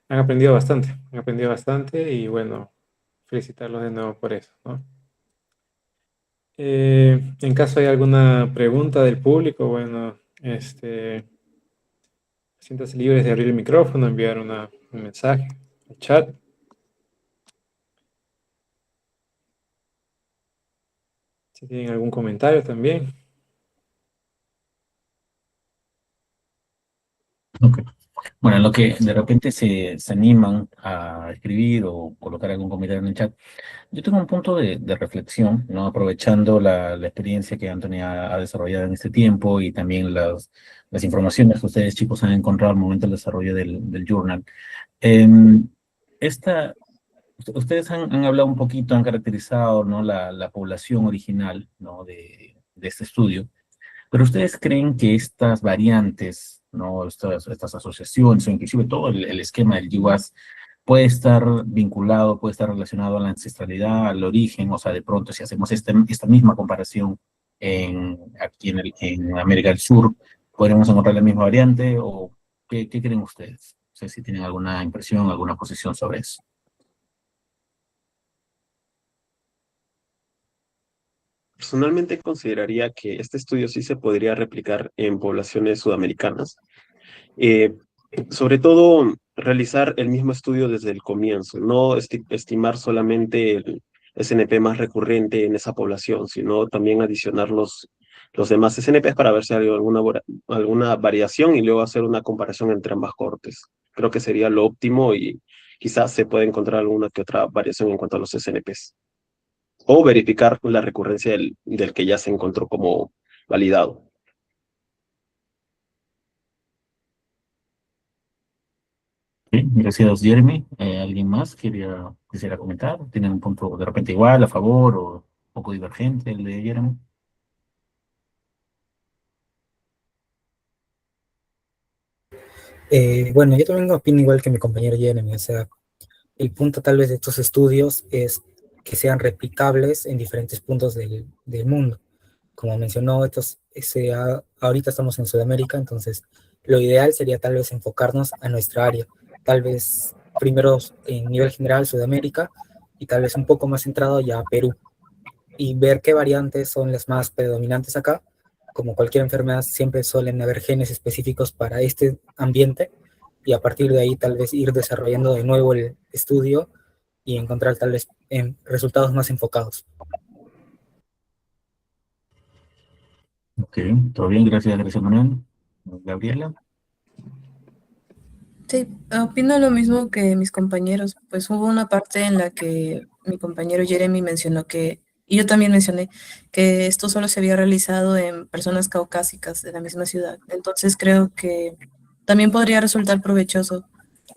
han aprendido bastante y bueno, felicitarlos de nuevo por eso, ¿no? En caso hay alguna pregunta del público, bueno, siéntanse libres de abrir el micrófono, enviar un mensaje, un chat. Si tienen algún comentario también. Ok. Bueno, en lo que de repente se animan a escribir o colocar algún comentario en el chat, yo tengo un punto de reflexión, ¿no? Aprovechando la experiencia que Anthony ha desarrollado en este tiempo y también las informaciones que ustedes, chicos, han encontrado al momento del desarrollo del journal. Em, esta, ustedes han hablado un poquito, han caracterizado, ¿no? La población original, ¿no? de este estudio. Pero ustedes creen que estas variantes, ¿no? Estas asociaciones, o inclusive todo el esquema del GWAS, puede estar vinculado, puede estar relacionado a la ancestralidad, al origen, o sea, de pronto si hacemos esta misma comparación aquí en América del Sur, ¿podremos encontrar la misma variante? ¿O qué creen ustedes? No sé si tienen alguna impresión, alguna posición sobre eso. Personalmente consideraría que este estudio sí se podría replicar en poblaciones sudamericanas. Eh, Sobre todo, realizar el mismo estudio desde el comienzo, no estimar solamente el SNP más recurrente en esa población, sino también adicionar los demás SNPs para ver si hay alguna variación y luego hacer una comparación entre ambas cortes. Creo que sería lo óptimo y quizás se puede encontrar alguna que otra variación en cuanto a los SNPs. O verificar la recurrencia del que ya se encontró como validado. Sí, gracias, Jeremy. ¿Alguien más quisiera comentar? ¿Tienen un punto de repente igual, a favor o un poco divergente el de Jeremy? Bueno, yo también opino igual que mi compañero Jeremy, o sea, el punto tal vez de estos estudios es que sean replicables en diferentes puntos del mundo. Como mencionó, ahorita estamos en Sudamérica, entonces lo ideal sería tal vez enfocarnos a nuestra área, tal vez primero en nivel general Sudamérica y tal vez un poco más centrado ya a Perú y ver qué variantes son las más predominantes acá. Como cualquier enfermedad, siempre suelen haber genes específicos para este ambiente y a partir de ahí tal vez ir desarrollando de nuevo el estudio y encontrar tal vez resultados más enfocados. Ok, todo bien, gracias Manuel. Gabriela. Sí, opino lo mismo que mis compañeros. Pues hubo una parte en la que mi compañero Jeremy mencionó y yo también mencioné, que esto solo se había realizado en personas caucásicas de la misma ciudad. Entonces creo que también podría resultar provechoso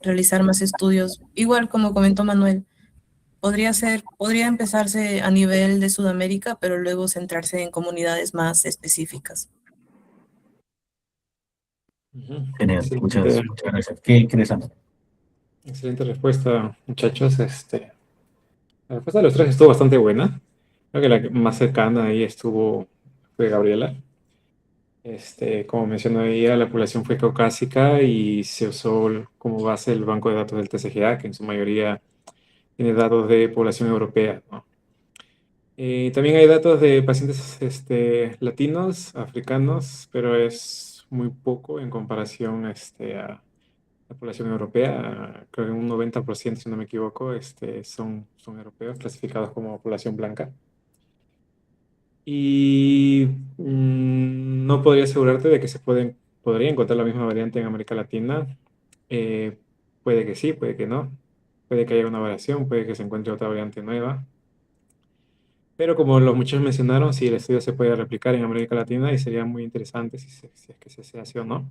realizar más estudios. Igual como comentó Manuel, podría empezarse a nivel de Sudamérica, pero luego centrarse en comunidades más específicas. Ujú. Genial, Excelente, muchas gracias. Qué interesante. excelente respuesta, muchachos. La respuesta de los tres estuvo bastante buena. Creo que la que más cercana ahí fue Gabriela. Como mencionó ella, la población fue caucásica y se usó como base el banco de datos del TCGA, que en su mayoría tiene datos de población europea, ¿no? También hay datos de pacientes latinos, africanos, pero es muy poco en comparación a la población europea. Creo que un 90%, si no me equivoco, son europeos clasificados como población blanca. Y no podría asegurarte de que podría encontrar la misma variante en América Latina. Eh, Puede que sí, puede que no. Puede que haya una variación, puede que se encuentre otra variante nueva. Pero como los muchos mencionaron, sí, el estudio se puede replicar en América Latina y sería muy interesante si es que se hace o no.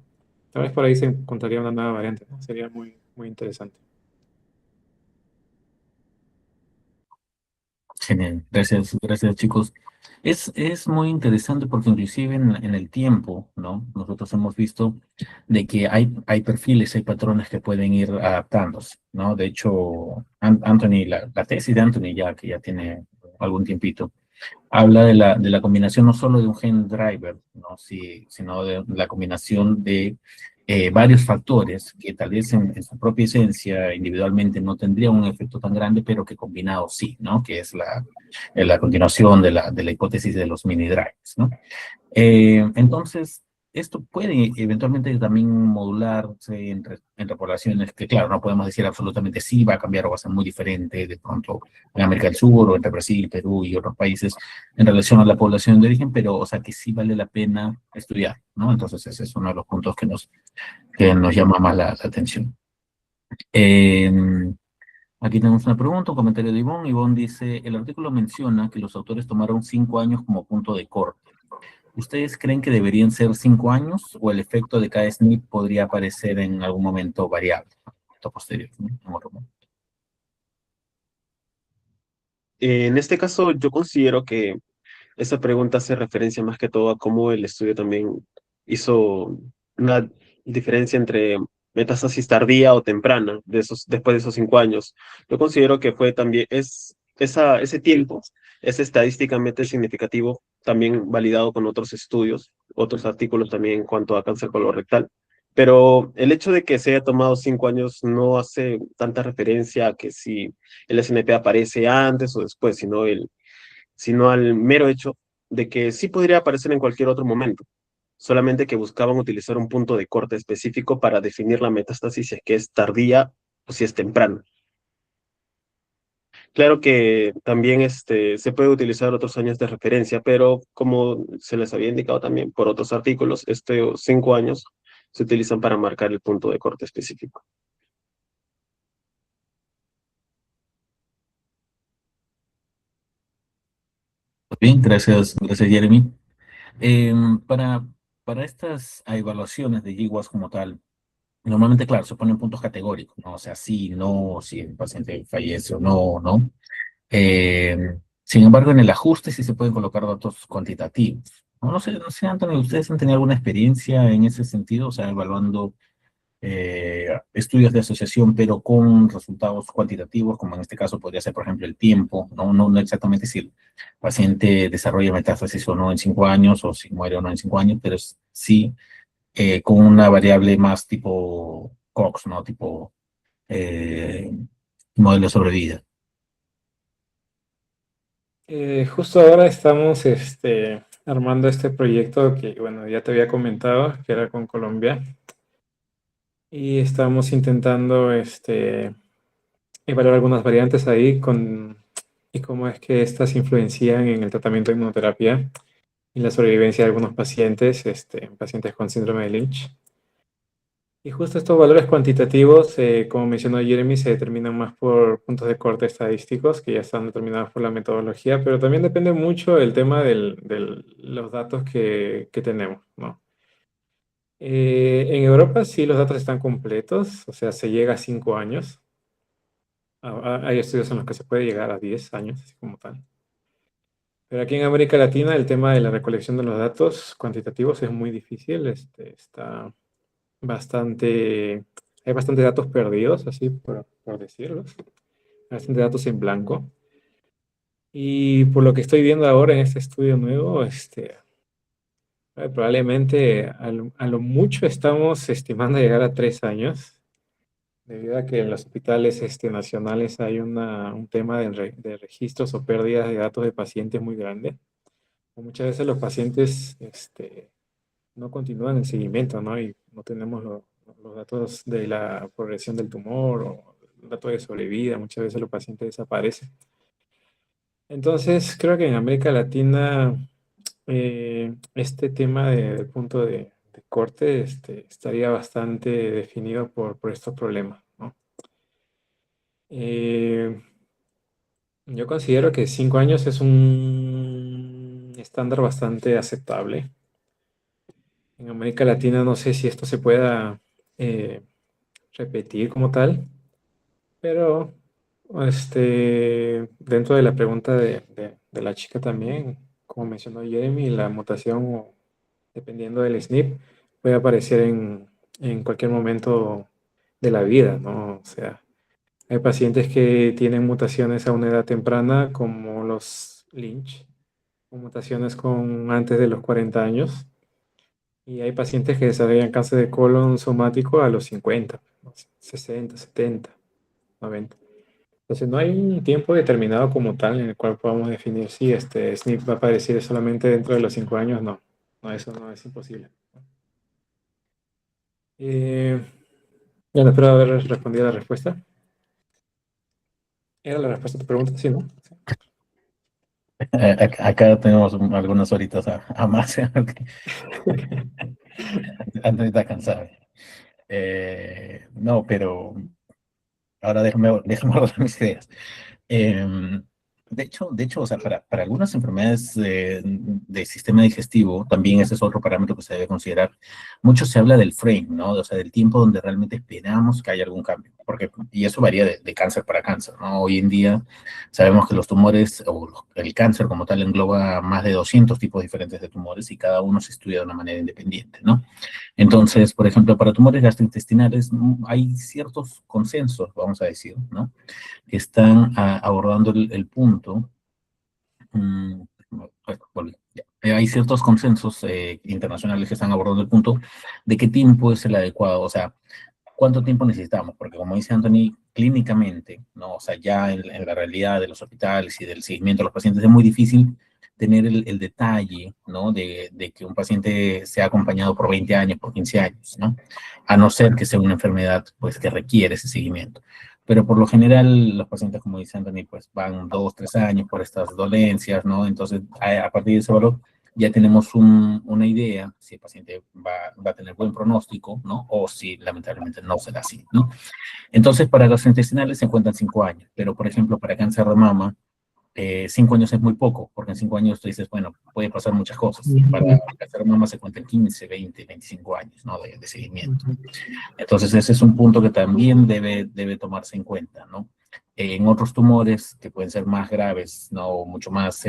Tal vez por ahí se encontraría una nueva variante, ¿no? Sería muy, muy interesante. Genial, gracias, gracias chicos. Es muy interesante porque inclusive en el tiempo, ¿no? Nosotros hemos visto de que hay perfiles, hay patrones que pueden ir adaptándose, ¿no? De hecho, Anthony, la tesis de Anthony ya que ya tiene algún tiempito, habla de la combinación no solo de un gen driver, ¿no? Sino de la combinación de varios factores que tal vez en su propia esencia individualmente no tendrían un efecto tan grande, pero que combinados sí, ¿no? Que es la continuación de la hipótesis de los mini drivers, ¿no? Entonces, esto puede eventualmente también modularse entre poblaciones que, claro, no podemos decir absolutamente sí, va a cambiar o va a ser muy diferente de pronto en América del Sur o entre Brasil, Perú y otros países en relación a la población de origen, pero, o sea, que sí vale la pena estudiar, ¿no? Entonces, ese es uno de los puntos que nos llama más la atención. Eh, Aquí tenemos una pregunta, un comentario de Ivonne. Ivonne dice, el artículo menciona que los autores tomaron 5 años como punto de corte. ¿Ustedes creen que deberían ser 5 años o el efecto de cada SNP podría aparecer en algún momento variable? Posterior, ¿no? En otro momento. En este caso, yo considero que esa pregunta hace referencia más que todo a cómo el estudio también hizo una diferencia entre metástasis tardía o temprana después de esos 5 años. Yo considero que fue también, ese tiempo es estadísticamente significativo, también validado con otros estudios, otros artículos también en cuanto a cáncer colorectal. Pero el hecho de que se haya tomado 5 años no hace tanta referencia a que si el SNP aparece antes o después, sino al mero hecho de que sí podría aparecer en cualquier otro momento, solamente que buscaban utilizar un punto de corte específico para definir la metástasis si es que es tardía o si es temprana. Claro que también se puede utilizar otros años de referencia, pero como se les había indicado también por otros artículos, estos 5 años se utilizan para marcar el punto de corte específico. Bien, gracias, gracias Jeremy. Eh, para, para estas evaluaciones de GWAS como tal, normalmente, claro, se ponen puntos categóricos, ¿no? O sea, sí, no, si el paciente fallece o no, ¿no? Sin embargo, en el ajuste sí se pueden colocar datos cuantitativos. No, no sé, Antonio, ¿ustedes han tenido alguna experiencia en ese sentido? O sea, evaluando estudios de asociación, pero con resultados cuantitativos, como en este caso podría ser, por ejemplo, el tiempo, no exactamente si el paciente desarrolla metástasis o no en 5 años, o si muere o no en 5 años, pero sí con una variable más tipo Cox, ¿no? Tipo eh, modelo de sobrevida. Justo ahora estamos armando este proyecto que, bueno, ya te había comentado, que era con Colombia. Y estamos intentando evaluar algunas variantes ahí y cómo es que estas influencian en el tratamiento de inmunoterapia y la sobrevivencia de algunos pacientes, pacientes con síndrome de Lynch. Y justo estos valores cuantitativos, como mencionó Jeremy, se determinan más por puntos de corte estadísticos que ya están determinados por la metodología, pero también depende mucho del tema de los datos que tenemos, ¿no? En Europa sí los datos están completos, o sea, se llega a 5 años. Hay estudios en los que se puede llegar a 10 años, así como tal. Pero aquí en América Latina el tema de la recolección de los datos cuantitativos es muy difícil. Está bastante, hay bastante datos perdidos, así por decirlo. Bastante datos en blanco. Y por lo que estoy viendo ahora en este estudio nuevo, probablemente a lo mucho estamos estimando llegar a 3 años. Debido a que en los hospitales nacionales hay un tema de registros o pérdidas de datos de pacientes muy grande. Muchas veces los pacientes no continúan el seguimiento, ¿no? Y no tenemos los datos de la progresión del tumor o datos de sobrevida. Muchas veces los pacientes desaparecen. Entonces, creo que en América Latina este tema del punto de corte estaría bastante definido por estos problemas, ¿no? Yo considero que 5 años es un estándar bastante aceptable. En América Latina no sé si esto se pueda eh, repetir como tal, pero dentro de la pregunta de la chica también, como mencionó Jeremy, la mutación, dependiendo del SNP, puede aparecer en cualquier momento de la vida, ¿no? O sea, hay pacientes que tienen mutaciones a una edad temprana, como los Lynch, o mutaciones con antes de los 40 años, y hay pacientes que desarrollan cáncer de colon somático a los 50, ¿no? 60, 70, 90. Entonces no hay un tiempo determinado como tal en el cual podamos definir si este SNP va a aparecer solamente dentro de los 5 años. No, no, eso no es imposible. Eh, bueno, espero haber respondido la respuesta. ¿Era la respuesta a tu pregunta? Sí, ¿no? Sí. Acá tenemos algunas horitas a más, porque Anthony está cansado. No, pero ahora déjame ordenar mis ideas. Em, de hecho, o sea, para algunas enfermedades del sistema digestivo, también ese es otro parámetro que se debe considerar. Mucho se habla del frame, ¿no? O sea, del tiempo donde realmente esperamos que haya algún cambio. Y eso varía de cáncer para cáncer, ¿no? Hoy en día sabemos que los tumores, el cáncer como tal, engloba más de 200 tipos diferentes de tumores y cada uno se estudia de una manera independiente, ¿no? Entonces, por ejemplo, para tumores gastrointestinales hay ciertos consensos, vamos a decir, ¿no? Que están abordando el punto. Bueno, volví, ya. Hay ciertos consensos internacionales que están abordando el punto de qué tiempo es el adecuado, o sea, cuánto tiempo necesitamos, porque como dice Anthony, clínicamente, ¿no? O sea, ya en la realidad de los hospitales y del seguimiento de los pacientes es muy difícil tener el detalle, ¿no? De que un paciente sea acompañado por 20 años, por 15 años, ¿no? A no ser que sea una enfermedad, pues, que requiere ese seguimiento. Pero por lo general, los pacientes, como dice Anthony, pues van 2, 3 años por estas dolencias, ¿no? Entonces, a partir de ese valor, ya tenemos una idea si el paciente va a tener buen pronóstico, ¿no? O si lamentablemente no será así, ¿no? Entonces, para gastrointestinales se cuentan 5 años, pero por ejemplo, para cáncer de mama, 5 años es muy poco, porque en 5 años tú dices, bueno, puede pasar muchas cosas. Para cáncer de mama se cuentan 15, 20, 25 años, ¿no? De seguimiento. Entonces, ese es un punto que también debe tomarse en cuenta, ¿no? En otros tumores que pueden ser más graves, ¿no? Mucho más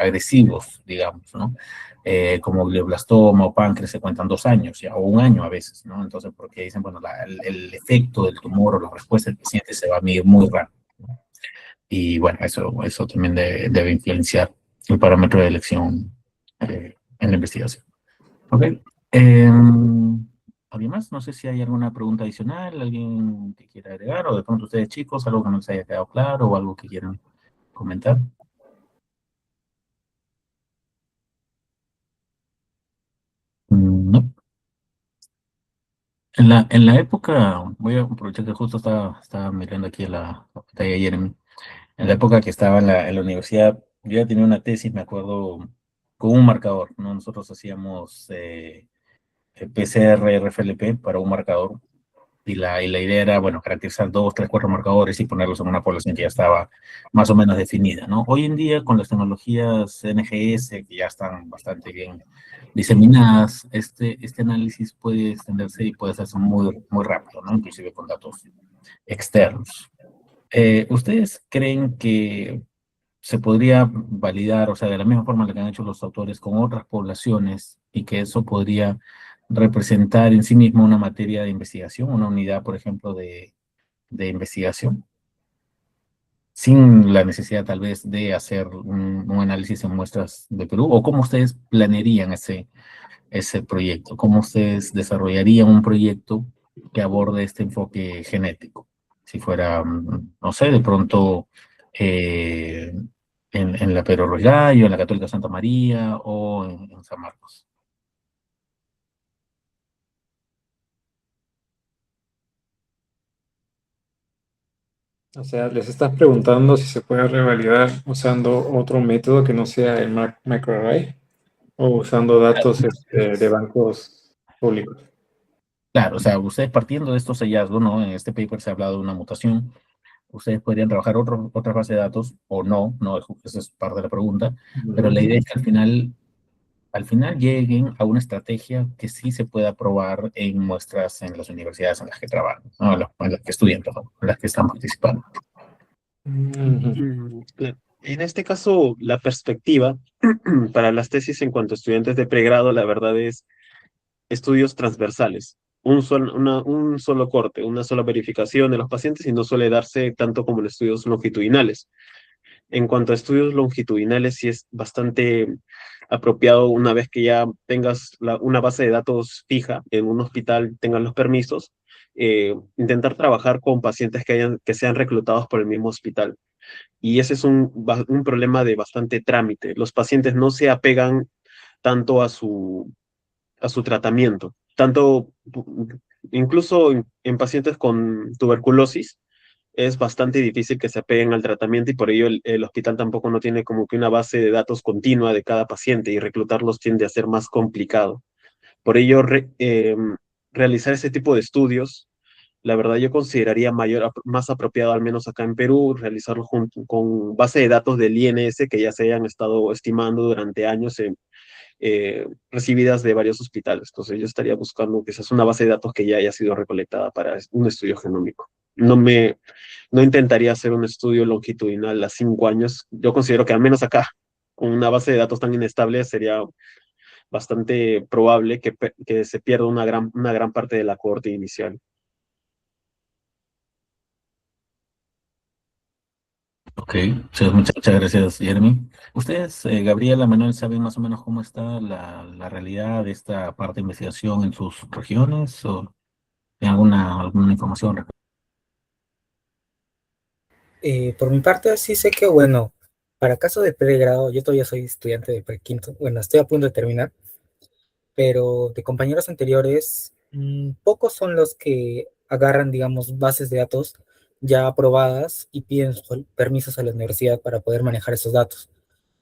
agresivos, digamos, ¿no? Como glioblastoma o páncreas se cuentan 2 años, ya, o un año a veces, ¿no? Entonces, porque dicen, bueno, el efecto del tumor o la respuesta del paciente se va a medir muy rápido, ¿no? Y bueno, eso también debe influenciar el parámetro de elección en la investigación. ¿Ok? ¿Alguien más? No sé si hay alguna pregunta adicional, alguien que quiera agregar, o de pronto ustedes chicos, algo que no les haya quedado claro o algo que quieran comentar. No. En la época, voy a aprovechar que justo estaba mirando aquí la pantalla ayer, en la época que estaba en la universidad, yo ya tenía una tesis, me acuerdo, con un marcador, ¿no? Nosotros hacíamos PCR, RFLP para un marcador. Y la idea era, bueno, caracterizar 2, 3, 4 marcadores y ponerlos en una población que ya estaba más o menos definida, ¿no? Hoy en día, con las tecnologías NGS, que ya están bastante bien diseminadas, este análisis puede extenderse y puede hacerse muy, muy rápido, ¿no? Inclusive con datos externos. ¿Ustedes creen que se podría validar, o sea, de la misma forma que han hecho los autores con otras poblaciones y que eso podría representar en sí mismo una materia de investigación, una unidad, por ejemplo, de investigación, sin la necesidad tal vez de hacer un análisis en muestras de Perú? ¿O cómo ustedes planearían ese proyecto? ¿Cómo ustedes desarrollarían un proyecto que aborde este enfoque genético? Si fuera, no sé, de pronto eh, en la Pedro Rogallo, en la Católica Santa María o en San Marcos. O sea, les estás preguntando si se puede revalidar usando otro método que no sea el microarray. o usando datos de bancos públicos. Claro, o sea, ustedes partiendo de estos hallazgos, ¿no? En este paper se ha hablado de una mutación. Ustedes podrían trabajar otras bases de datos o no, no, esa es parte de la pregunta, pero la idea es que al final lleguen a una estrategia que sí se pueda probar en muestras en las universidades en las que trabajan, ¿no? En las que estudian, perdón, en las que están participando. Claro. En este caso, la perspectiva para las tesis en cuanto a estudiantes de pregrado, la verdad es estudios transversales. Un solo corte, una sola verificación de los pacientes y no suele darse tanto como en estudios longitudinales. En cuanto a estudios longitudinales, sí es bastante apropiado una vez que ya tengas una base de datos fija en un hospital, tengan los permisos, intentar trabajar con pacientes que sean reclutados por el mismo hospital. Y ese es un problema de bastante trámite. Los pacientes no se apegan tanto a su tratamiento, tanto incluso en pacientes con tuberculosis es bastante difícil que se apeguen al tratamiento y por ello el hospital tampoco no tiene como que una base de datos continua de cada paciente y reclutarlos tiende a ser más complicado. Por ello, realizar ese tipo de estudios, la verdad yo consideraría más apropiado, al menos acá en Perú, realizarlo con base de datos del INS que ya se hayan estado estimando durante años recibidas de varios hospitales. Entonces yo estaría buscando quizás una base de datos que ya haya sido recolectada para un estudio genómico. No intentaría hacer un estudio longitudinal a 5 años. Yo considero que al menos acá, con una base de datos tan inestable, sería bastante probable que se pierda una gran parte de la cohorte inicial. Ok, muchas gracias, Jeremy. ¿Ustedes, Gabriela, Manuel, saben más o menos cómo está la realidad de esta parte de investigación en sus regiones o tienen alguna información? Por mi parte, sí sé que, bueno, para caso de pregrado, yo todavía soy estudiante de prequinto, bueno, estoy a punto de terminar, pero de compañeros anteriores, pocos son los que agarran, digamos, bases de datos ya aprobadas y piden permisos a la universidad para poder manejar esos datos,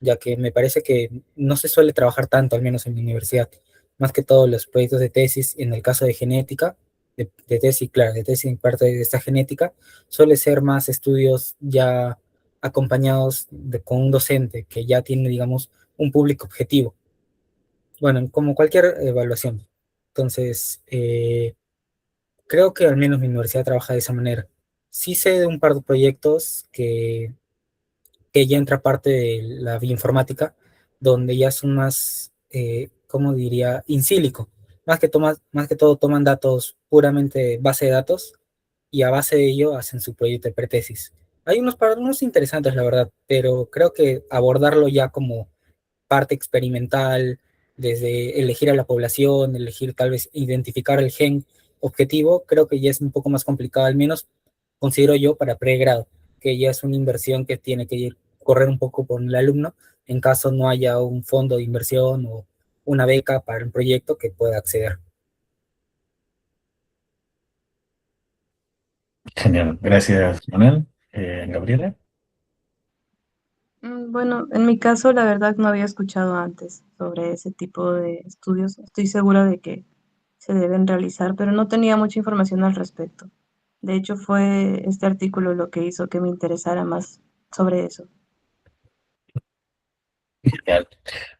ya que me parece que no se suele trabajar tanto, al menos en mi universidad, más que todos los proyectos de tesis, en el caso de genética, de tesis, claro, de tesis en parte de esta genética, suele ser más estudios ya acompañados con un docente que ya tiene, digamos, un público objetivo. Bueno, como cualquier evaluación. Entonces, creo que al menos mi universidad trabaja de esa manera. Sí sé de un par de proyectos que ya entra parte de la bioinformática, donde ya son más, ¿cómo diría? In sílico. Más que todo toman datos puramente base de datos y a base de ello hacen su proyecto de pretesis. Hay unos interesantes, la verdad, pero creo que abordarlo ya como parte experimental, desde elegir a la población, elegir tal vez identificar el gen objetivo, creo que ya es un poco más complicado, al menos considero yo para pregrado, que ya es una inversión que tiene que correr un poco por el alumno en caso no haya un fondo de inversión o una beca para un proyecto que pueda acceder. Genial, gracias, Manuel. Gabriela. Bueno, en mi caso, la verdad no había escuchado antes sobre ese tipo de estudios. Estoy segura de que se deben realizar, pero no tenía mucha información al respecto. De hecho, fue este artículo lo que hizo que me interesara más sobre eso. Genial.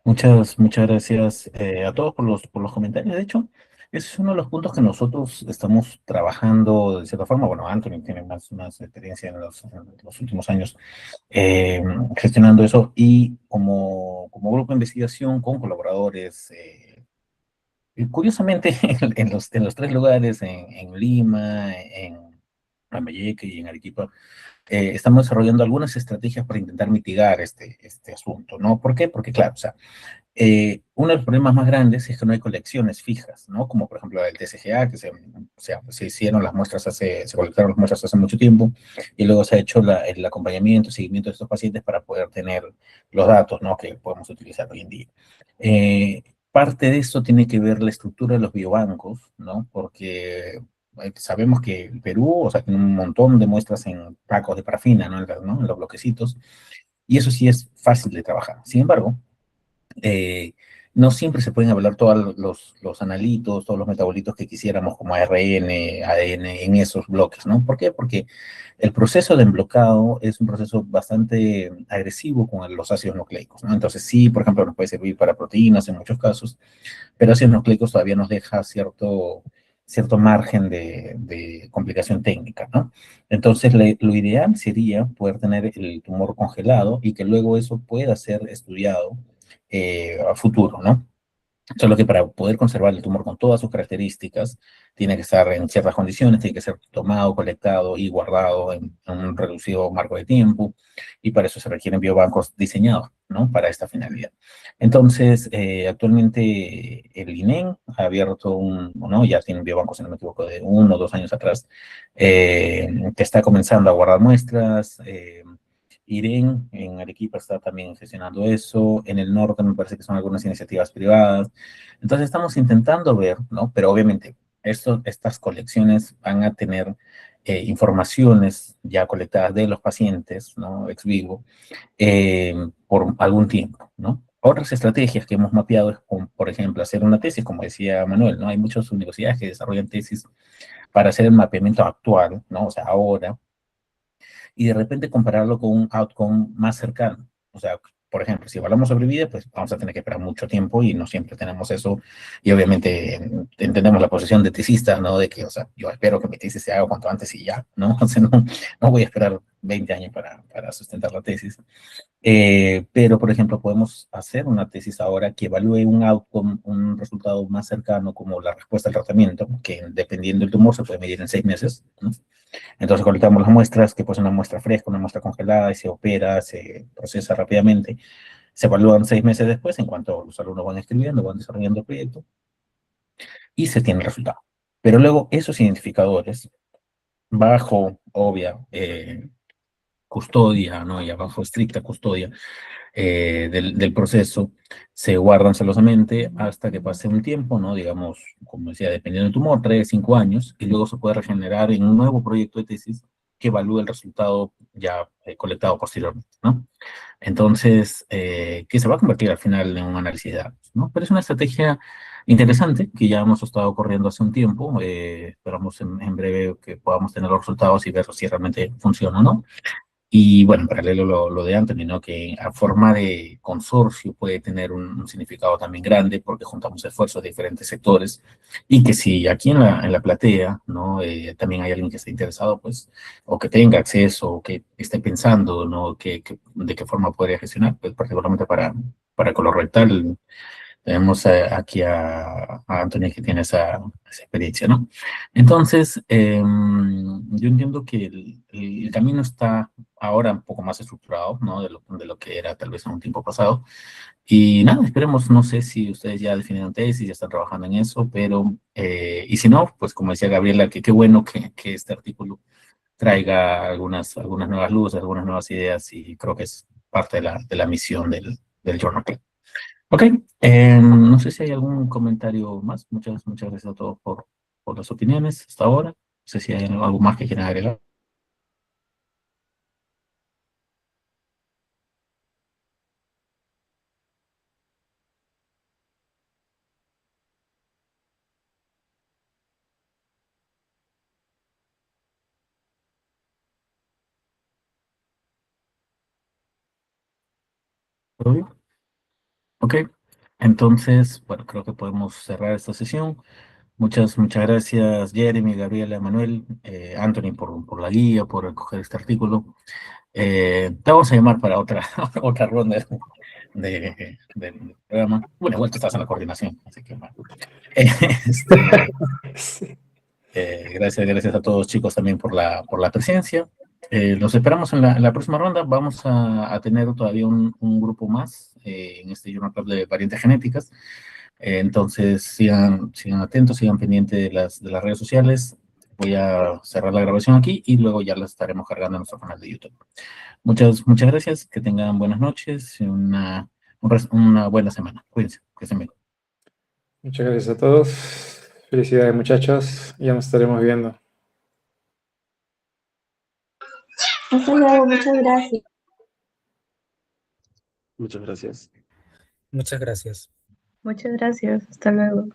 Muchas gracias a todos por los comentarios. De hecho, ese es uno de los puntos que nosotros estamos trabajando de cierta forma. Bueno, Anthony tiene más experiencia en los últimos años eh, gestionando eso y como grupo de investigación con colaboradores. Y curiosamente, en los tres lugares, en Lima, en Lambayeque y en Arequipa, estamos desarrollando algunas estrategias para intentar mitigar este asunto, ¿no? ¿Por qué? Porque, claro, o sea, uno de los problemas más grandes es que no hay colecciones fijas, ¿no? Como por ejemplo el TCGA, o sea, se hicieron las muestras se colectaron las muestras hace mucho tiempo y luego se ha hecho el acompañamiento, seguimiento de estos pacientes para poder tener los datos, ¿no? Que podemos utilizar hoy en día. Eh, Parte de esto tiene que ver la estructura de los biobancos, ¿no? Porque sabemos que el Perú, o sea, tiene un montón de muestras en pacos de parafina, ¿no? En los bloquecitos, y eso sí es fácil de trabajar. Sin embargo, eh, no siempre se pueden hablar todos los analitos, todos los metabolitos que quisiéramos, como ARN, ADN, en esos bloques, ¿no? ¿Por qué? Porque el proceso de enblocado es un proceso bastante agresivo con los ácidos nucleicos, ¿no? Entonces, sí, por ejemplo, nos puede servir para proteínas en muchos casos, pero ácidos nucleicos todavía nos deja cierto margen de complicación técnica, ¿no? Entonces, lo ideal sería poder tener el tumor congelado y que luego eso pueda ser estudiado a futuro, ¿no? Solo que para poder conservar el tumor con todas sus características, tiene que estar en ciertas condiciones, tiene que ser tomado, colectado y guardado en un reducido marco de tiempo, y para eso se requieren biobancos diseñados, ¿no? Para esta finalidad. Entonces, actualmente el INEN ha abierto ¿no? Ya tiene biobancos, si no me equivoco, de 1 o 2 años atrás, que está comenzando a guardar muestras. IREN en Arequipa está también gestionando eso, en el norte me parece que son algunas iniciativas privadas. Entonces estamos intentando ver, ¿no? Pero obviamente estas colecciones van a tener informaciones ya colectadas de los pacientes, ¿no? Ex vivo, por algún tiempo, ¿no? Otras estrategias que hemos mapeado es, por ejemplo, hacer una tesis, como decía Manuel, ¿no? Hay muchas universidades que desarrollan tesis para hacer el mapeamiento actual, ¿no? O sea, ahora, y de repente compararlo con un outcome más cercano. O sea, por ejemplo, si hablamos sobre vida, pues vamos a tener que esperar mucho tiempo y no siempre tenemos eso. Y obviamente entendemos la posición de tesista, ¿no? De que, o sea, yo espero que mi tesis se haga cuanto antes y ya, ¿no? O sea, no voy a esperar 20 años para sustentar la tesis. Pero, por ejemplo, podemos hacer una tesis ahora que evalúe un outcome, un resultado más cercano como la respuesta al tratamiento, que dependiendo del tumor se puede medir en 6 meses, ¿no? Entonces colectamos las muestras, que pues una muestra fresca, una muestra congelada, y se opera, se procesa rápidamente. Se evalúan 6 meses después, en cuanto los alumnos van escribiendo, van desarrollando el proyecto, y se tiene el resultado. Pero luego esos identificadores, bajo obvia custodia, ¿no? Y bajo estricta custodia del proceso, se guardan celosamente hasta que pase un tiempo, ¿no? Digamos, como decía, dependiendo del tumor, 3, 5 años, y luego se puede regenerar en un nuevo proyecto de tesis que evalúe el resultado ya colectado posteriormente, ¿no? Entonces, que se va a convertir al final en un análisis de datos, ¿no? Pero es una estrategia interesante que ya hemos estado corriendo hace un tiempo. Esperamos en breve que podamos tener los resultados y ver si realmente funciona o no. Y bueno, en paralelo lo de Anthony, ¿no? Que a forma de consorcio puede tener un significado también grande porque juntamos esfuerzos de diferentes sectores, y que si aquí en la platea, ¿no? También hay alguien que esté interesado, pues, o que tenga acceso, o que esté pensando, ¿no? De qué forma podría gestionar, pues, particularmente para colorectal. Tenemos aquí a Anthony, que tiene esa experiencia, ¿no? Entonces, yo entiendo que el camino está ahora un poco más estructurado, ¿no? De lo que era tal vez en un tiempo pasado. Y nada, esperemos, no sé si ustedes ya definieron tesis, ya están trabajando en eso, pero, y si no, pues como decía Gabriela, que qué bueno que este artículo traiga algunas nuevas luces, algunas nuevas ideas, y creo que es parte de la misión del Journal Club. Ok, no sé si hay algún comentario más. Muchas gracias a todos por las opiniones hasta ahora. No sé si hay algo más que quieran agregar. ¿Todo bien? Ok, entonces, bueno, creo que podemos cerrar esta sesión. Muchas gracias, Jeremy, Gabriela, Manuel, Anthony, por la guía, por recoger este artículo. Te vamos a llamar para otra, otra ronda del programa. Bueno, igual tú estás en la coordinación, así que bueno. Este, Sí. gracias a todos, chicos, también por la presencia. Los esperamos en la próxima ronda. Vamos a tener todavía un grupo más en este Journal Club de variantes genéticas. Entonces, sigan atentos, sigan pendientes de las redes sociales. Voy a cerrar la grabación aquí y luego ya la estaremos cargando en nuestro canal de YouTube. Muchas gracias. Que tengan buenas noches y una buena semana. Cuídense, que estén bien. Muchas gracias a todos. Felicidades, muchachos. Ya nos estaremos viendo. Hasta luego, muchas gracias. Muchas gracias. Muchas gracias. Muchas gracias. Hasta luego.